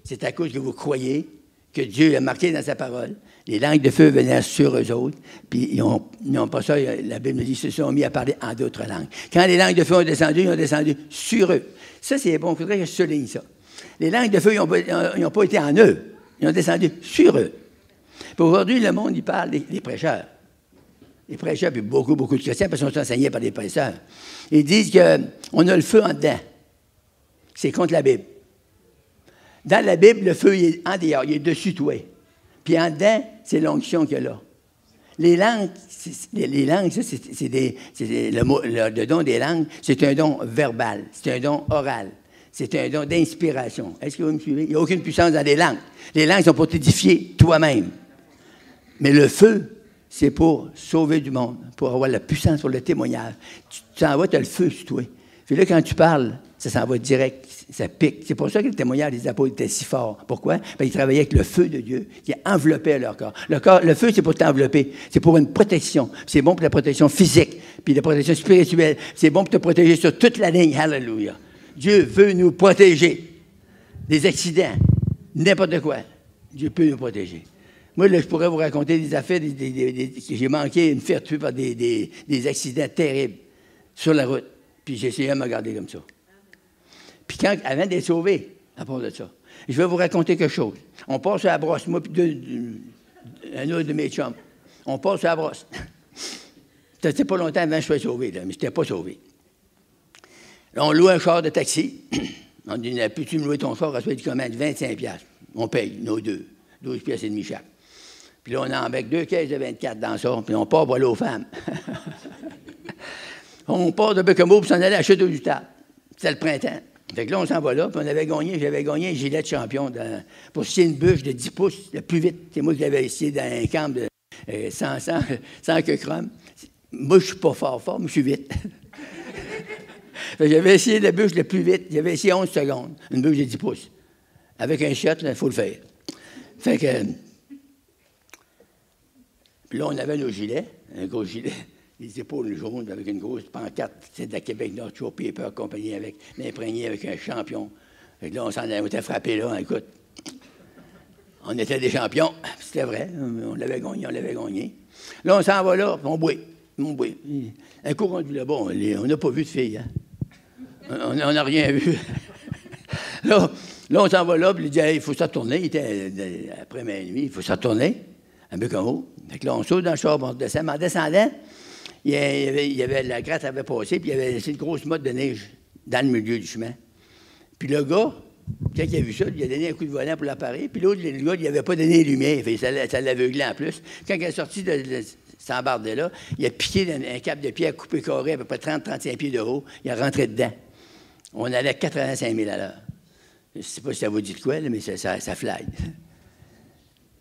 C'est à cause que vous croyez que Dieu a marqué dans sa parole. Les langues de feu venaient sur eux autres, puis ils n'ont pas ça, la Bible nous dit, ils se sont mis à parler en d'autres langues. Quand les langues de feu ont descendu, ils ont descendu sur eux. Ça, c'est bon, il faudrait que je souligne ça. Les langues de feu, ils n'ont pas été en eux, ils ont descendu sur eux. Puis aujourd'hui, le monde, il parle des prêcheurs. Les prêcheurs, puis beaucoup de chrétiens, parce qu'ils sont enseignés par des prêcheurs. Ils disent qu'on a le feu en dedans. C'est contre la Bible. Dans la Bible, le feu, il est en dehors, il est dessus toi. Puis en dedans, c'est l'onction qu'il y a là. Les langues, ça, le don des langues, c'est un don verbal, c'est un don oral, c'est un don d'inspiration. Est-ce que vous me suivez? Il n'y a aucune puissance dans les langues. Les langues sont pour t'édifier toi-même. Mais le feu, c'est pour sauver du monde, pour avoir la puissance pour le témoignage. Tu t'en vas, tu as le feu sur toi. Puis là, quand tu parles, ça s'en va direct, ça pique. C'est pour ça que le témoignage des apôtres était si fort. Pourquoi? Parce qu'ils travaillaient avec le feu de Dieu qui enveloppait leur corps. Le feu, c'est pour t'envelopper. C'est pour une protection. C'est bon pour la protection physique, puis la protection spirituelle. C'est bon pour te protéger sur toute la ligne. Alléluia. Dieu veut nous protéger des accidents, n'importe quoi. Dieu peut nous protéger. Moi, là, je pourrais vous raconter des affaires, j'ai manqué une faire tuer par des accidents terribles sur la route. Puis j'ai essayé de me garder comme ça. Puis avant d'être sauvé, à part de ça, je vais vous raconter quelque chose. On passe à la brosse, moi puis un autre de mes chums. On passe à la brosse. C'était pas longtemps avant que je sois sauvé, là, mais je n'étais pas sauvé. Là, on loue un char de taxi. On dit, peux-tu me louer ton char? On reçoit du commande, 25$. On paye, nos deux. 12,5$ chaque. Puis là, on embarque 2 caisses de 24 dans ça, puis on part voir aux femmes. On part de Bécamo pour s'en aller à Château-du-Table. C'était le printemps. Fait que là, on s'en va là, puis j'avais gagné un gilet de champion pour scier une bûche de 10 pouces, le plus vite. C'est moi qui l'avais scié dans un camp de 100 que chrome. Moi, je suis pas fort, mais je suis vite. J'avais essayé la bûche le plus vite. J'avais essayé 11 secondes, une bûche de 10 pouces. Avec un shot, il faut le faire. Fait que... Puis là, on avait nos gilets, un gros gilet, les épaules jaunes avec une grosse pancarte, c'est de la Québec North Shore Paper Company, avec l'imprégné avec un champion. Fait que là, on était frappés là, écoute. On était des champions, c'était vrai, on l'avait gagné. Là, on s'en va là, puis on boit. Un coup rendu là-bas, on n'a pas vu de filles, hein. On n'a rien vu. Là, on s'en va là, puis il dit, hey, il faut se retourner. Il était après minuit, il faut se retourner. Un peu comme haut. Fait que là, on saute dans le char, on descend. Mais en descendant, la gratte avait passé, puis il y avait laissé une grosse motte de neige dans le milieu du chemin. Puis le gars, quand il a vu ça, il a donné un coup de volant pour l'appareil. Puis l'autre, le gars, il n'avait pas donné les lumières. Ça l'aveuglait en plus. Quand il est sorti de cette embarde-là, il a piqué un câble de pierre coupé carré à peu près 30-35 pieds de haut. Il est rentré dedans. On allait à 85 000 à l'heure. Je ne sais pas si ça vous dit de quoi, là, mais ça fly.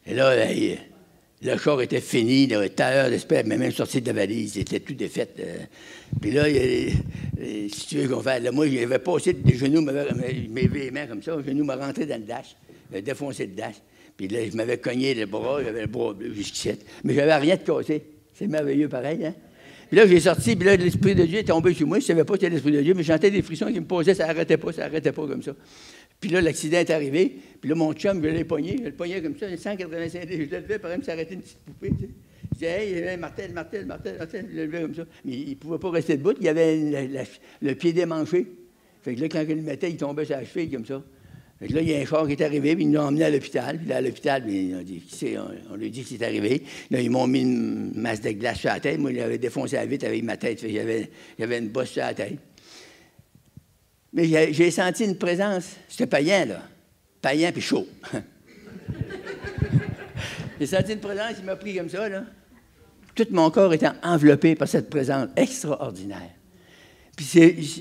Et là, le char était fini, le tailleur d'espèce, mais même sorti de la valise, il était tout défait. Puis là, si tu veux qu'on fasse, là, moi, j'avais passé des genoux, mes véhéments comme ça, le genou m'a rentré dans le dash, j'avais défoncé le dash. Puis là, je m'avais cogné le bras, j'avais le bras bleu jusqu'ici. Mais j'avais rien de cassé. C'est merveilleux pareil, hein? Puis là, j'ai sorti, puis là, l'Esprit de Dieu est tombé sur moi. Je ne savais pas que c'était l'Esprit de Dieu, mais j'entendais des frissons qui me posaient, ça n'arrêtait pas comme ça. Puis là, l'accident est arrivé. Puis là, mon chum, je l'ai pogné. Je le pognais comme ça, 185 livres. Je le levais, par exemple, s'arrêtait une petite poupée. Tu sais. Je disais, hey, Martel. Je le levais comme ça. Mais il ne pouvait pas rester debout. Il y avait le pied démanché. Fait que là, quand il le mettait, il tombait sur la cheville comme ça. Fait que là, il y a un char qui est arrivé, puis ils l'ont emmené à l'hôpital. Puis là, à l'hôpital, on lui a dit que c'est arrivé. Là, ils m'ont mis une masse de glace sur la tête. Moi, il avait défoncé la vitre avec ma tête. Fait que j'avais une bosse sur la tête. Mais j'ai senti une présence. C'était païen, là. Païen puis chaud. J'ai senti une présence, il m'a pris comme ça, là. Tout mon corps était enveloppé par cette présence extraordinaire. Puis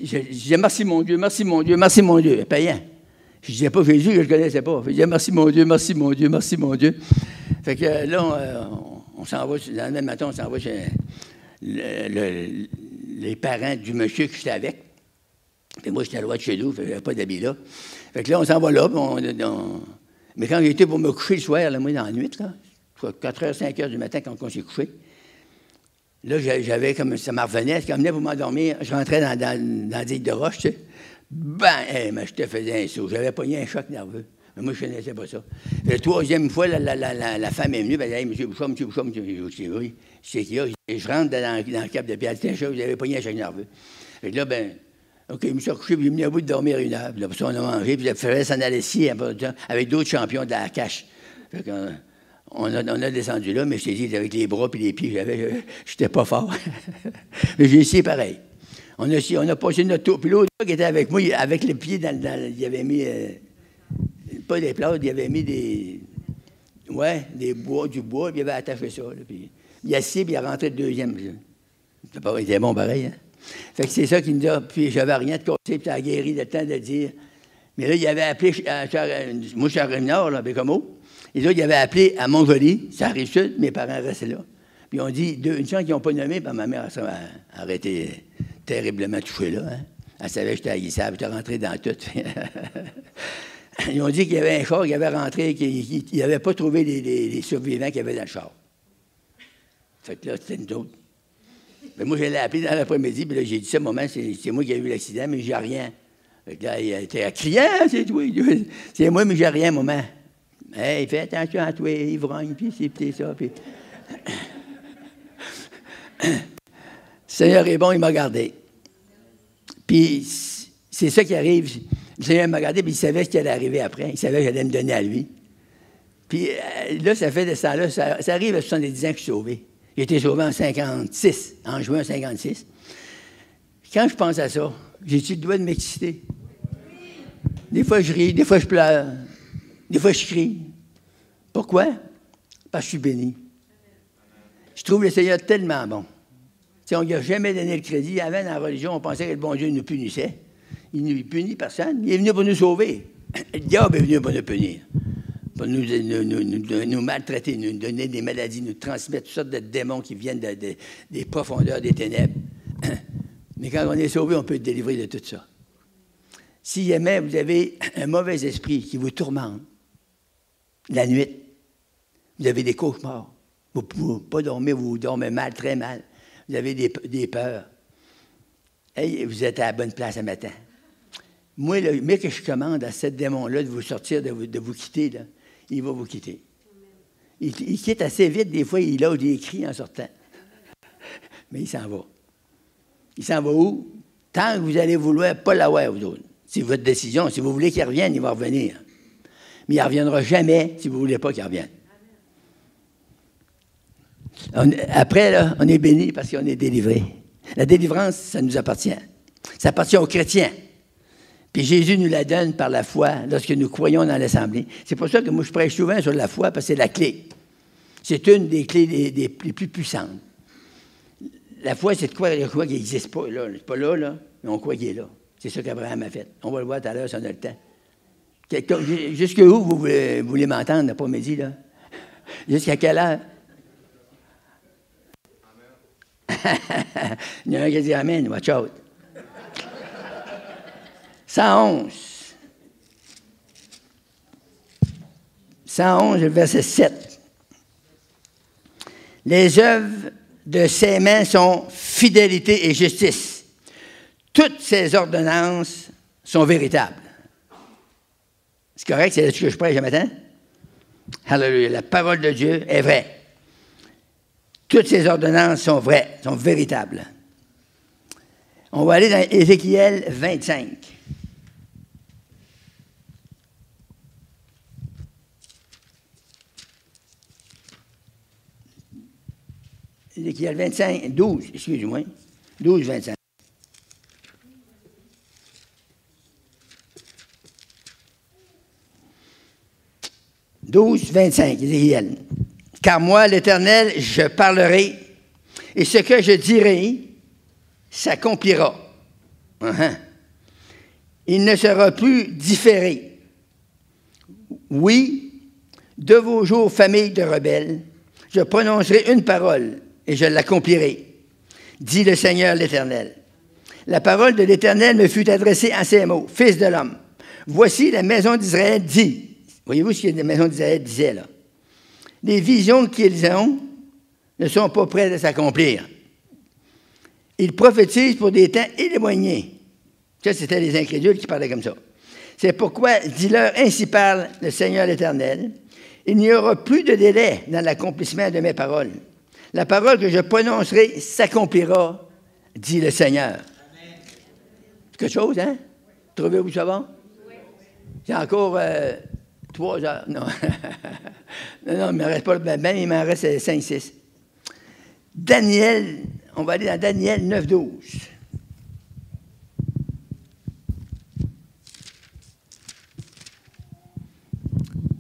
je disais, merci mon Dieu, merci mon Dieu, merci mon Dieu. Païen. Je ne disais pas Jésus, je ne le connaissais pas. Je disais, merci mon Dieu, merci mon Dieu, merci mon Dieu. Fait que là, on s'en va, le même matin, on s'en va chez les parents du monsieur que j'étais avec. Puis moi, j'étais à droite chez nous, je n'avais pas d'habit là. Fait que là, on s'en va là. Mais quand j'étais pour me coucher le soir, là, moi, dans la nuit, là, 4h, 5h du matin, quand on s'est couché, là, j'avais comme ça m'en revenait, ça m'amenait pour m'endormir. Je rentrais dans la digue de roche, tu sais. Mais je te faisais un saut. J'avais pogné un choc nerveux. Mais moi, je ne connaissais pas ça. La troisième fois, la femme est venue, elle dit, hey, monsieur Bouchard, je dis, oui, c'est qu'il y a. Et je rentre dans le cap de pierre. Elle dit, vous avez pogné un choc nerveux. Et là, OK, je me suis recouché, puis il est venu à bout de dormir 1 heure. Puis là, on a mangé, puis il fallait s'en aller ici, avec d'autres champions de la cache. Fait on a descendu là, mais je t'ai dit, avec les bras et les pieds, j'étais pas fort. Mais j'ai essayé pareil. On a passé notre tour. Puis l'autre qui était avec moi, avec les pieds il avait mis, pas des plâtres, il avait mis du bois, puis il avait attaché ça. Là, puis il a assis, puis il a rentré le deuxième. Il était bon pareil, hein? Fait que c'est ça qu'il nous a. Puis j'avais rien de cassé, puis ça a guéri le temps de dire. Mais là, il avait appelé, moi je suis à Rive-Nord, là, à Bécomo. Et là, il avait appelé à Montjoly, ça arrive sud, mes parents restaient là. Puis on dit, une chance qu'ils n'ont pas nommé, puis ma mère a été terriblement touchée là. Hein. Elle savait que j'étais haïssable, j'étais rentré dans tout. Ils ont dit qu'il y avait un char qui avait rentré, qu'il n'avait pas trouvé les survivants qu'il y avait dans le char. Fait que là, c'était une autre. Mais moi, je l'ai appelé dans l'après-midi, puis là, j'ai dit ça, moment, c'est moi qui ai eu l'accident, mais j'ai rien. Fait que là, il était criant, c'est toi. C'est moi, mais j'ai rien, maman. Hey, fais attention à toi, ivrogne, puis c'est ça, puis... Le Seigneur est bon, il m'a gardé. Puis, c'est ça qui arrive. Le Seigneur m'a gardé, puis il savait ce qui allait arriver après. Il savait que j'allais me donner à lui. Puis là, ça fait de ça là, ça arrive à 70 ans que je suis sauvé. J'ai été sauvé en 56, en juin 56. Quand je pense à ça, j'ai-tu le droit de m'exciter? Des fois, je ris, des fois, je pleure, des fois, je crie. Pourquoi? Parce que je suis béni. Je trouve le Seigneur tellement bon. T'sais, on ne lui a jamais donné le crédit. Avant, dans la religion, on pensait que le bon Dieu nous punissait. Il ne punit personne. Il est venu pour nous sauver. Le diable est venu pour nous punir. Pour nous maltraiter, nous donner des maladies, nous transmettre toutes sortes de démons qui viennent des profondeurs des ténèbres. Mais quand on est sauvé, on peut être délivré de tout ça. Si jamais vous avez un mauvais esprit qui vous tourmente la nuit, vous avez des cauchemars, vous ne pouvez pas dormir, vous dormez mal, très mal, vous avez des peurs, hey, vous êtes à la bonne place un matin. Moi, mais que je commande à ce démon-là de vous sortir, de vous quitter, là, il va vous quitter. Il quitte assez vite, des fois, il a des cris en sortant. Mais il s'en va. Il s'en va où? Tant que vous allez vouloir pas l'avoir, vous autres. C'est votre décision. Si vous voulez qu'il revienne, il va revenir. Mais il ne reviendra jamais si vous ne voulez pas qu'il revienne. Après, là, on est béni parce qu'on est délivré. La délivrance, ça nous appartient. Ça appartient aux chrétiens. Puis Jésus nous la donne par la foi lorsque nous croyons dans l'Assemblée. C'est pour ça que moi, je prêche souvent sur la foi, parce que c'est la clé. C'est une des clés les plus puissantes. La foi, c'est de croire qui n'existe pas. Là. C'est pas là, mais on croit qu'il est là. C'est ça qu'Abraham a fait. On va le voir tout à l'heure si on a le temps. Jusqu'où vous voulez m'entendre l'après-midi, là? Jusqu'à quelle heure? Il y en a un qui dit Amen, watch out. 111. 111, verset 7. Les œuvres de ses mains sont fidélité et justice. Toutes ses ordonnances sont véritables. C'est correct, c'est là-dessus que je prêche ce matin? Alléluia. La parole de Dieu est vraie. Toutes ses ordonnances sont vraies, sont véritables. On va aller dans Ézéchiel 25. Ézéchiel 25, 12, excusez-moi. 12, 25. « 12, 25, Ézéchiel. Car moi, l'Éternel, je parlerai, et ce que je dirai s'accomplira. Il ne sera plus différé. Oui, de vos jours, famille de rebelles, je prononcerai une parole, et je l'accomplirai, dit le Seigneur l'Éternel. La parole de l'Éternel me fut adressée en ces mots. Fils de l'homme, voici la maison d'Israël dit. Voyez-vous ce que la maison d'Israël disait là? Les visions qu'ils ont ne sont pas prêtes de s'accomplir. Ils prophétisent pour des temps éloignés. Ça, c'était les incrédules qui parlaient comme ça. C'est pourquoi, dis-leur, ainsi parle le Seigneur l'Éternel, il n'y aura plus de délai dans l'accomplissement de mes paroles. La parole que je prononcerai s'accomplira, dit le Seigneur. Amen. Quelque chose, hein? Trouvez-vous ça bon? Oui. J'ai encore 3 heures. Non. non, il ne me reste pas bien, il m'en reste 5-6. Daniel, on va aller dans Daniel 9-12.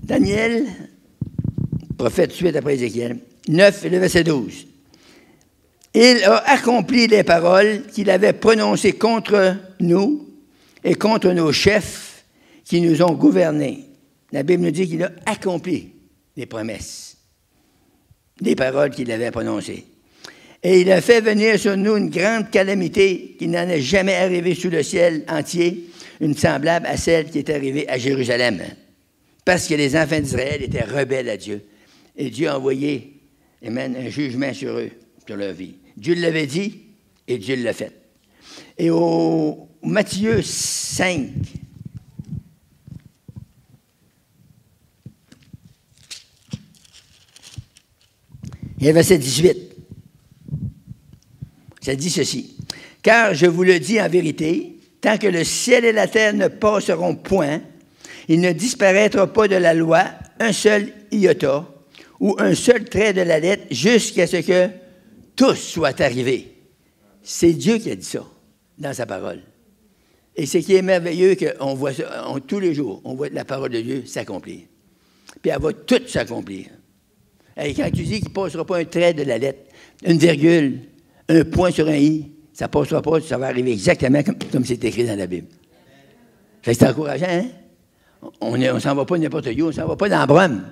Daniel, prophète suite après Ézéchiel, 9 et le verset 12. Il a accompli les paroles qu'il avait prononcées contre nous et contre nos chefs qui nous ont gouvernés. La Bible nous dit qu'il a accompli les promesses, les paroles qu'il avait prononcées. Et il a fait venir sur nous une grande calamité qui n'en est jamais arrivée sous le ciel entier, une semblable à celle qui est arrivée à Jérusalem. Parce que les enfants d'Israël étaient rebelles à Dieu. Et Dieu a envoyé un jugement sur eux, sur leur vie. Dieu l'avait dit et Dieu l'a fait. Et au Matthieu 5, et verset 18, ça dit ceci. « Car je vous le dis en vérité, tant que le ciel et la terre ne passeront point, il ne disparaîtra pas de la loi un seul iota ou un seul trait de la lettre jusqu'à ce que tous soient arrivés. » C'est Dieu qui a dit ça dans sa parole. Et ce qui est merveilleux, qu'on voit ça tous les jours, on voit la parole de Dieu s'accomplir. Puis elle va tout s'accomplir. Et quand tu dis qu'il ne passera pas un trait de la lettre, une virgule, un point sur un i, ça ne passera pas, ça va arriver exactement comme c'est écrit dans la Bible. Fait que c'est encourageant, hein? On ne s'en va pas n'importe où, on ne s'en va pas dans la brume.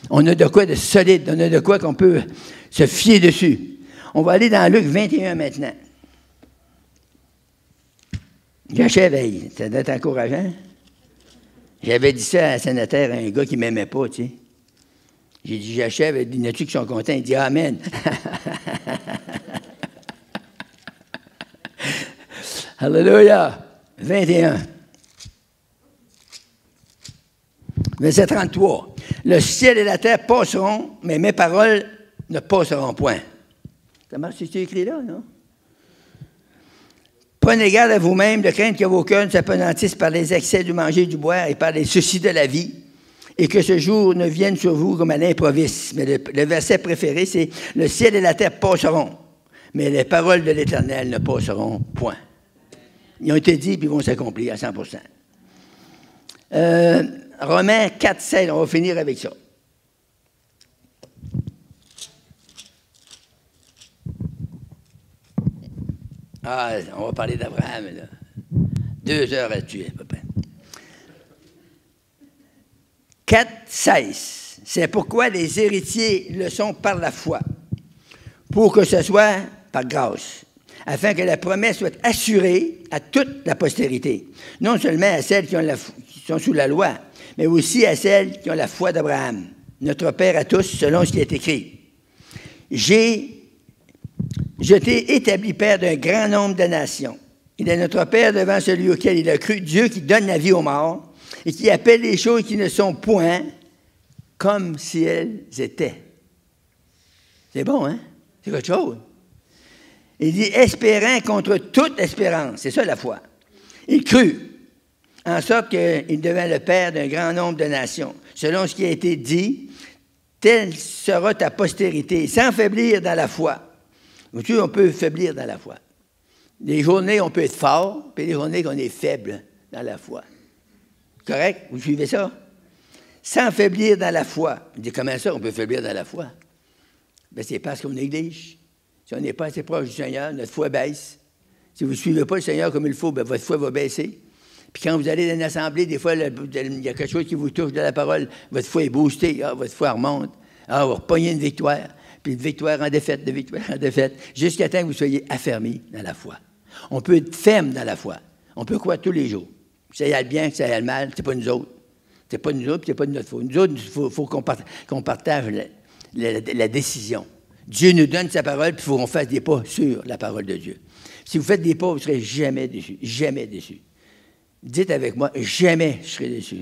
On a de quoi de solide, on a de quoi qu'on peut se fier dessus. On va aller dans Luc 21 maintenant. J'achève, ça doit être encourageant. J'avais dit ça à un sénateur, à un gars qui ne m'aimait pas, tu sais. J'ai dit, j'achève, il y en a-tu qui sont contents? Il dit, Amen. Alléluia. 21. Verset 33. Le ciel et la terre passeront, mais mes paroles ne passeront point. Ça marche, c'est écrit là, non? Prenez garde à vous-même de craindre que vos cœurs ne s'apenantissent par les excès du manger et du boire et par les soucis de la vie, et que ce jour ne vienne sur vous comme à l'improviste. Mais le verset préféré, c'est « Le ciel et la terre passeront, mais les paroles de l'Éternel ne passeront point. » Ils ont été dit, puis ils vont s'accomplir à 100%. Romains 4, 16, on va finir avec ça. Ah, on va parler d'Abraham, là. 2 heures à tuer, à peu près. 4, 16. C'est pourquoi les héritiers le sont par la foi, pour que ce soit par grâce, afin que la promesse soit assurée à toute la postérité, non seulement à celles qui sont sous la loi, mais aussi à celles qui ont la foi d'Abraham, notre Père à tous, selon ce qui est écrit. J'ai Je t'ai établi père d'un grand nombre de nations. Il est notre Père devant celui auquel il a cru, Dieu qui donne la vie aux morts et qui appelle les choses qui ne sont point comme si elles étaient. C'est bon, hein? C'est autre chose. Il dit, espérant contre toute espérance. C'est ça la foi. Il crut, en sorte qu'il devint le père d'un grand nombre de nations. Selon ce qui a été dit, telle sera ta postérité, sans faiblir dans la foi. Vous savez, on peut faiblir dans la foi. Des journées, on peut être fort, puis des journées qu'on est faible dans la foi. Correct? Vous suivez ça? Sans faiblir dans la foi. Vous dites, comment ça, on peut faiblir dans la foi? Bien, c'est parce qu'on néglige. Si on n'est pas assez proche du Seigneur, notre foi baisse. Si vous ne suivez pas le Seigneur comme il faut, bien, votre foi va baisser. Puis quand vous allez dans une assemblée, des fois, il y a quelque chose qui vous touche de la parole, votre foi est boostée, votre foi remonte. Vous repognez une victoire, puis de victoire en défaite, de victoire en défaite, jusqu'à temps que vous soyez affermis dans la foi. On peut être ferme dans la foi. On peut croire tous les jours. Que ça aille bien, que ça aille mal, c'est pas nous autres. C'est pas nous autres, puis c'est pas de notre foi. Nous autres, il faut qu'on partage la décision. Dieu nous donne sa parole, puis il faut qu'on fasse des pas sur la parole de Dieu. Si vous faites des pas, vous ne serez jamais déçus. Jamais déçus. Dites avec moi, jamais je serai déçu.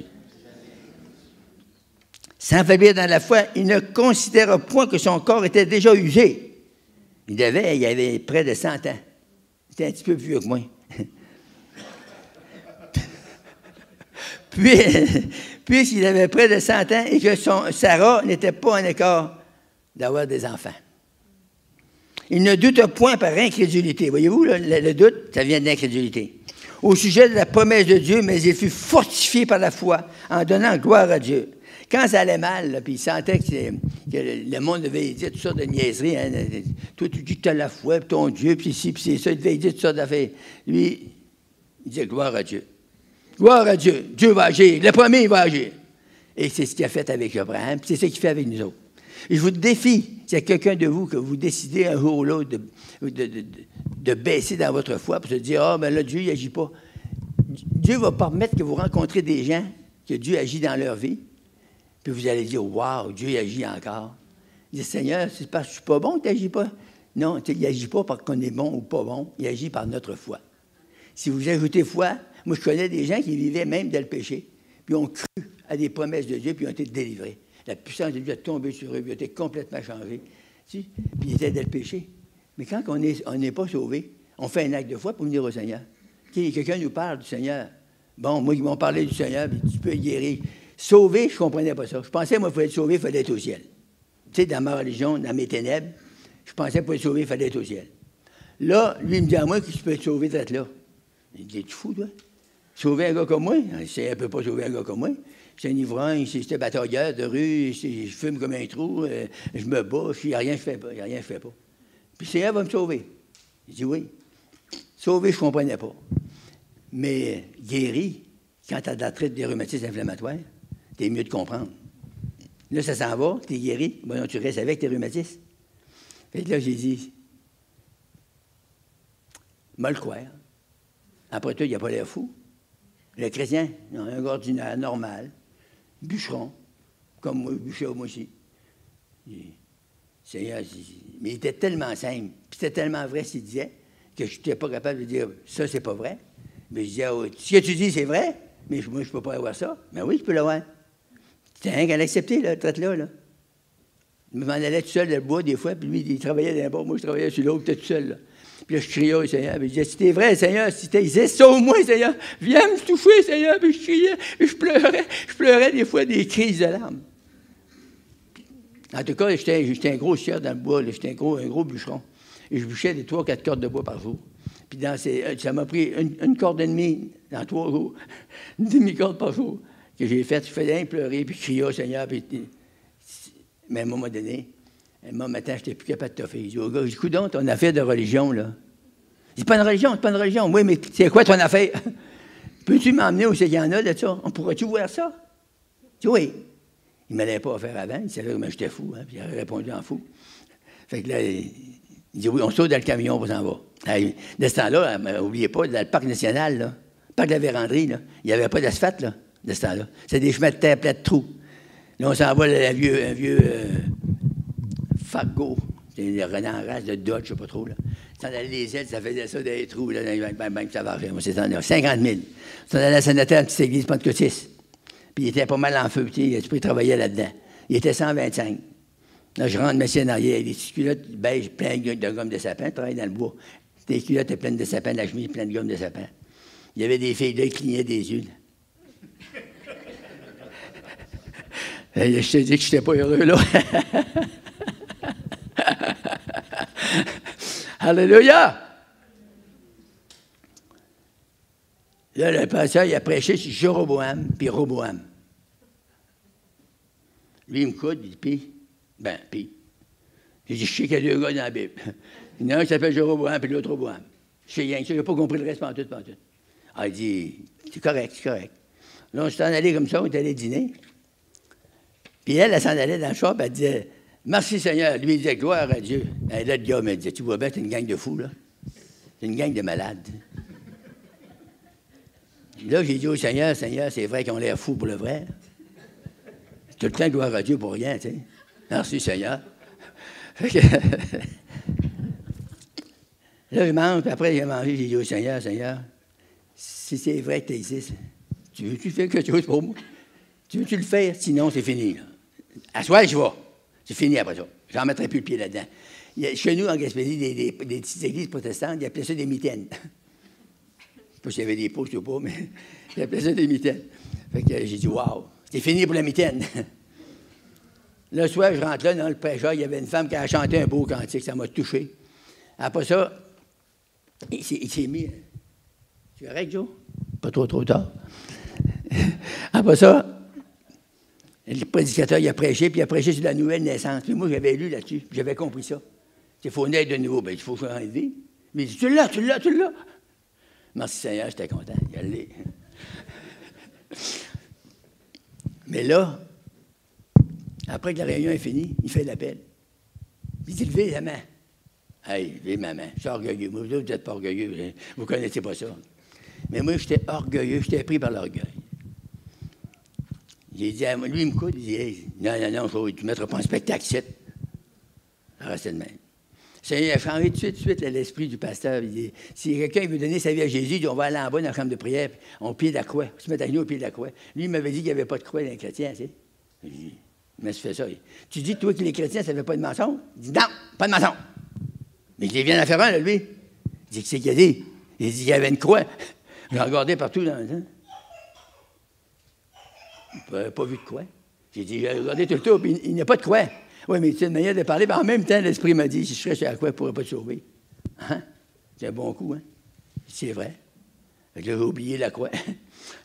Sans faiblir dans la foi, il ne considéra point que son corps était déjà usé. Il avait près de 100 ans. Il était un petit peu plus vieux que moi. Puisqu'il avait près de 100 ans et que Sarah n'était pas en écart d'avoir des enfants. Il ne doute point par incrédulité. Voyez-vous, là, le doute, ça vient de l'incrédulité. Au sujet de la promesse de Dieu, mais il fut fortifié par la foi en donnant gloire à Dieu. Quand ça allait mal, là, puis il sentait que le monde devait dire toutes sortes de niaiseries. Hein, toi, tu dis que tu as la foi, puis ton Dieu, puis ci, puis c'est ça, il devait dire toutes sortes d'affaires. Lui, il disait gloire à Dieu. Gloire à Dieu. Dieu va agir. Le premier, il va agir. Et c'est ce qu'il a fait avec Abraham, puis c'est ce qu'il fait avec nous autres. Et je vous défie, s'il y a quelqu'un de vous que vous décidez un jour ou l'autre de baisser dans votre foi pour se dire, ah, ben là, Dieu n'agit pas. Dieu va permettre que vous rencontrez des gens que Dieu agit dans leur vie, puis vous allez dire, waouh, Dieu agit encore. Il dit, Seigneur, c'est parce que je ne suis pas bon que tu n'agis pas. Non, il n'agit pas parce qu'on est bon ou pas bon, il agit par notre foi. Si vous ajoutez foi, moi, je connais des gens qui vivaient même dans le péché, puis ont cru à des promesses de Dieu, puis ont été délivrés. La puissance de Dieu a tombé sur eux, puis a été complètement changé. Puis ils étaient dans le péché. Mais quand on n'est pas sauvé, on fait un acte de foi pour venir au Seigneur. Quelqu'un nous parle du Seigneur. Bon, moi, ils m'ont parlé du Seigneur, puis tu peux guérir. Sauvé, je ne comprenais pas ça. Je pensais, moi, il fallait être sauvé, il fallait être au ciel. Tu sais, dans ma religion, dans mes ténèbres, je pensais, pour être sauvé, il fallait être au ciel. Là, lui, il me dit à moi que je peux être sauvé d'être là. Il me dit, tu fou, toi? Sauver un gars comme moi? Il ne peut pas sauver un gars comme moi. C'est un ivrogne, j'étais batailleur de rue, je fume comme un trou, je me bats, il n'y a rien que je ne fais pas. Puis le Seigneur va me sauver. Il dit oui. Sauver, je ne comprenais pas. Mais guéri, quand tu as de l'arthrite des rhumatismes inflammatoires, t'es mieux de comprendre. Là, ça s'en va, tu es guéri, bon, tu restes avec tes rhumatismes. Fait que là, j'ai dit, moi le croire. Après tout, il n'y a pas l'air fou. Le chrétien, un gars ordinaire, normal, bûcheron, comme moi, bûcher moi aussi. Seigneur, mais il était tellement simple, puis c'était tellement vrai ce qu'il disait, que je n'étais pas capable de dire, ça, c'est pas vrai. Mais je disais, oh, ce que tu dis, c'est vrai, mais moi, je ne peux pas avoir ça. Mais oui, je peux l'avoir. C'était rien qu'à l'accepter, là, traite-là, là. Je m'en allais tout seul dans le bois, des fois, puis lui, il travaillait dans le bois, moi, je travaillais sur l'autre, j'étais tout seul, là. Puis là, je criais au Seigneur, puis je disais, si t'es vrai, Seigneur, si t'es, il disait, sauve-moi, Seigneur, viens me toucher, Seigneur, puis je criais, puis je pleurais des fois des crises de larmes. En tout cas, j'étais un gros chef dans le bois, là, j'étais un gros bûcheron. Et je bûchais des 3-4 cordes de bois par jour. Puis ça m'a pris une corde et demie dans 3 jours, une demi-corde par jour, que j'ai faite. Je faisais rien pleurer, puis je criais au Seigneur, puis... Mais à un moment donné, maintenant, je n'étais plus capable de toffer. Je dis au gars, écoute donc, ton affaire de religion, là. C'est pas une religion, c'est pas une religion. Oui, mais c'est quoi ton affaire? Peux-tu m'emmener où c'est qu'il y en a de ça? On pourrait-tu voir ça? Je dis oui. Il ne m'allait pas faire avant, il savait comment j'étais fou, hein, puis il avait répondu en fou. Fait que là, il dit oui, on saute dans le camion, on s'en va. De ce temps-là, n'oubliez pas, dans le parc national, là, le parc de la Vérandrie, là, il n'y avait pas d'asphalte, là, de ce temps-là. C'était des chemins de terre pleins de trous. Là, on s'en va, un vieux Fargo. C'était une Renault race de Dodge, je ne sais pas trop. Là. Ça allait les ailes, ça faisait ça des trous. Là, ça va. Moi, c'était 50 000. Ça allait à Saint-Nathan, une petite église pentecôtiste. Puis il était pas mal en feu. Il travaillait là-dedans. Il était 125. Là, je rentre, monsieur en arrière, des petites culottes beige pleines de gomme de sapin. Je travaille dans le bois. Les culottes pleines de sapin, la chemise pleine de gomme de sapin. Il y avait des filles là qui clignaient des yeux. Je te dis que je n'étais pas heureux, là. Alléluia! Là, le pasteur, il a prêché sur Jéroboam, puis Roboam. Lui, il me coûte, il dit, puis. J'ai dit, je sais qu'il y a deux gars dans la Bible. Il y en a un qui s'appelle Jéroboam, puis l'autre Roboam. Je sais rien, je n'ai pas compris le reste, pas tout. Ah, il dit, c'est correct. Là, on s'est en allé comme ça, on est allé dîner. Puis elle s'en allait dans le shop, elle disait, merci Seigneur. Lui, il disait, gloire à Dieu. Et là, le gars me disait, tu vois bien, c'est une gang de fous, là. C'est une gang de malades. Là, j'ai dit au Seigneur, c'est vrai qu'ils ont l'air fous pour le vrai. Tout le temps, gloire à Dieu pour rien, tu sais. Merci Seigneur. Là, je mange, puis après, j'ai mangé, j'ai dit au Seigneur, si c'est vrai que tu existes, tu veux-tu faire quelque chose pour moi? Tu veux-tu le faire? Sinon, c'est fini, là. À soir, je vais. C'est fini après ça. J'en mettrai plus le pied là-dedans. Chez nous, en Gaspésie, des petites églises protestantes, ils appelaient ça des mitaines. Je ne sais pas s'il y avait des poches ou pas, mais ils appelaient ça des mitaines. Fait que j'ai dit, waouh, c'est fini pour la mitaine. Le soir, je rentre là, dans le prêcheur, il y avait une femme qui a chanté un beau cantique, ça m'a touché. Après ça, il s'est mis. Tu es correct, Joe? Pas trop tard. Après ça, le prédicateur, il a prêché, puis il a prêché sur la nouvelle naissance. Puis moi, j'avais lu là-dessus, puis j'avais compris ça. Il faut naître de nouveau. Bien, il faut changer de vie. Mais il dit, tu l'as. Merci Seigneur, j'étais content. Il allait. Mais là, après que la réunion est finie, il fait l'appel. Il dit, levez la main. Hey, levez ma main. Je suis orgueilleux. Vous n'êtes pas orgueilleux. Vous ne connaissez pas ça. Mais moi, j'étais orgueilleux. J'étais pris par l'orgueil. J'ai dit, lui, il me coûte, il dit, hey, non, tu ne mettras pas un spectacle ici. Ça restait de même. Il a changé tout de suite l'esprit du pasteur. Il dit, si quelqu'un veut donner sa vie à Jésus, il dit, on va aller en bas dans la chambre de prière, puis on plie la croix. On se met à genoux au pied de la croix. Lui, il m'avait dit qu'il n'y avait pas de croix dans les chrétiens, tu sais. J'ai dit, mais tu fais ça. Tu dis, toi, que les chrétiens, ça ne fait pas de mensonge? Il dit, non, pas de mensonge. Mais il vient d'en faire un, là, lui. Il dit, qu'est-ce qu'il a dit? Il dit, il y avait une croix. J'ai regardé partout dans le temps. Il n'avait pas vu de croix. J'ai dit, j'ai regardé tout le tour, puis il n'y a pas de croix. Oui, mais c'est une manière de parler. Mais en même temps, l'Esprit m'a dit, si je serais sur la croix, il ne pourrait pas te sauver. Hein? C'est un bon coup, hein? C'est vrai. Fait que là, j'ai oublié la croix.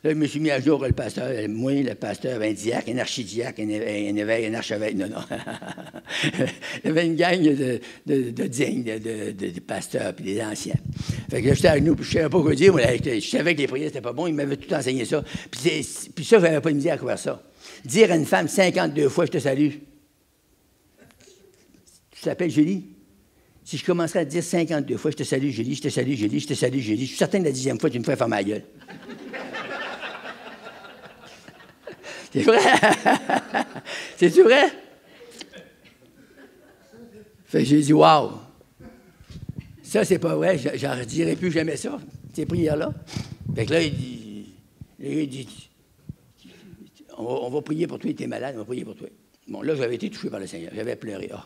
Là, je me suis mis à jour le pasteur, moi, le pasteur, un diacre, un archidiacre, un évêque, un archevêque. Non. Il y avait une gang de dignes, de pasteurs, puis des anciens. Fait que là, j'étais à genoux, puis je ne savais pas quoi dire. Moi, je savais que les prières, c'était pas bon. Ils m'avaient tout enseigné ça. Puis ça, je n'avais pas de misère à croire ça. Dire à une femme 52 fois, je te salue. Tu t'appelles Julie? Si je commencerais à te dire 52 fois, je te salue, Julie, je te salue, Julie, je te salue, Julie, je suis certain que la 10e fois, tu me ferais faire ma gueule. C'est vrai? C'est-tu vrai? Fait que j'ai dit, waouh! Ça, c'est pas vrai, j'en redirai plus jamais ça, ces prières-là. Fait que là, il dit, on va prier pour toi, tu es malade, on va prier pour toi. Bon, là, j'avais été touché par le Seigneur, j'avais pleuré. Oh.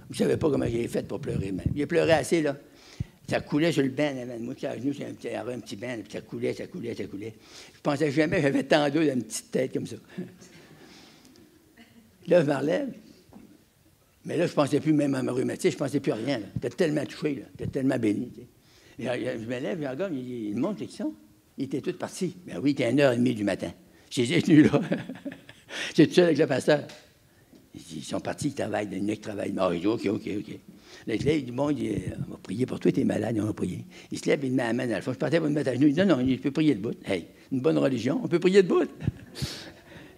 Vous ne savez pas comment j'ai fait pour pleurer, même. J'ai pleuré assez, là. Ça coulait sur le banc, là. Moi, à genoux, j'avais un petit banc, puis ça coulait. Je pensais jamais que j'avais tant d'eau dans une petite tête comme ça. Là, je me relève. Mais là, je ne pensais plus même à ma rhumatisme, je ne pensais plus à rien. J'étais tellement touché, là. J'étais tellement béni. Et je me lève, je regarde, il monte, qui sont? Ils étaient tous partis. Ben oui, il était 1h30 du matin. J'ai tenu là. J'étais tout seul avec le pasteur. Ils sont partis, ils travaillent, il y en a qui travaillent. Ah, il dit, OK. Là, il dit, bon, on va prier pour toi, tu es malade, on va prier. Il se lève, il me met la main dans le fond. Je partais pour me mettre à genoux. Il dit, non, il peut prier debout. Hey, une bonne religion, on peut prier debout. Il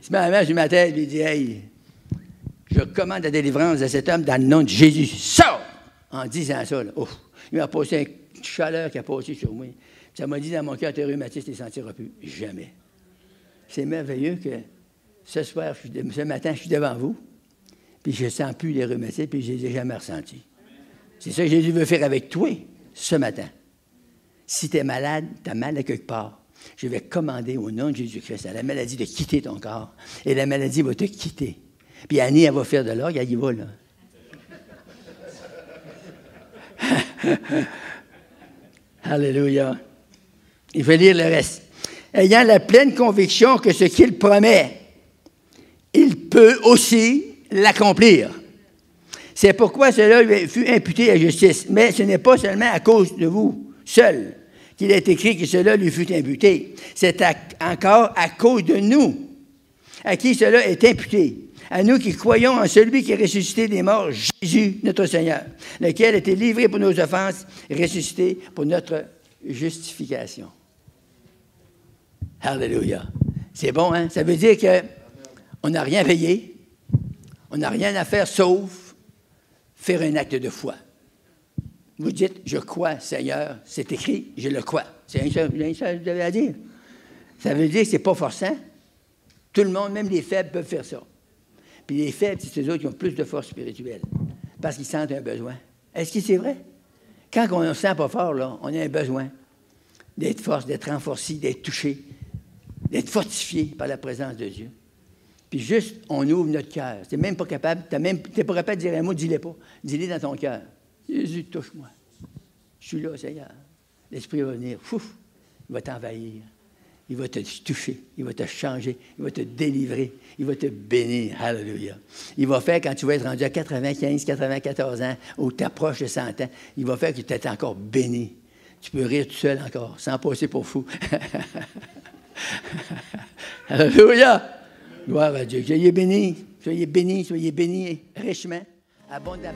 se met la main sur ma tête, et il dit, hey, je commande la délivrance de cet homme dans le nom de Jésus. Sors! En disant ça, là, ouf, il m'a passé une chaleur qui a passé sur moi. Ça m'a dit dans mon cœur, tu es rhumatiste, tu ne les sentiras plus. Jamais. C'est merveilleux que ce soir, ce matin, je suis devant vous. Puis je ne sens plus les rhumatismes, puis je ne les ai jamais ressentis. C'est ça que Jésus veut faire avec toi ce matin. Si tu es malade, tu as mal à quelque part, je vais commander au nom de Jésus-Christ à la maladie de quitter ton corps. Et la maladie va te quitter. Puis Annie, elle va faire de l'orgue, elle y va, là. Alléluia. Il faut lire le reste. Ayant la pleine conviction que ce qu'il promet, il peut aussi l'accomplir. C'est pourquoi cela lui fut imputé à justice. Mais ce n'est pas seulement à cause de vous, seul, qu'il est écrit que cela lui fut imputé. C'est encore à cause de nous, à qui cela est imputé. À nous qui croyons en celui qui est ressuscité des morts, Jésus, notre Seigneur, lequel a été livré pour nos offenses et ressuscité pour notre justification. Alléluia. C'est bon, hein? Ça veut dire qu'on n'a rien payé, on n'a rien à faire sauf faire un acte de foi. Vous dites, je crois, Seigneur, c'est écrit, je le crois. C'est rien que ça que vous avez à dire. Ça veut dire que ce n'est pas forçant. Tout le monde, même les faibles, peuvent faire ça. Puis les faibles, c'est ceux autres qui ont plus de force spirituelle, parce qu'ils sentent un besoin. Est-ce que c'est vrai? Quand on ne se sent pas fort, là, on a un besoin d'être force, d'être renforcé, d'être touché, d'être fortifié par la présence de Dieu. Puis juste, on ouvre notre cœur. Tu n'es même pas capable, tu n'es pas capable de dire un mot, dis-le pas. Dis-le dans ton cœur. Jésus, touche-moi. Je suis là, Seigneur. L'Esprit va venir. Fouf, il va t'envahir. Il va te toucher. Il va te changer. Il va te délivrer. Il va te bénir. Alléluia. Il va faire, quand tu vas être rendu à 95, 94 ans, ou tu approches de 100 ans, il va faire que tu es encore béni. Tu peux rire tout seul encore, sans passer pour fou. Alléluia. Gloire à Dieu. Soyez bénis, soyez bénis, soyez bénis richement, abondamment.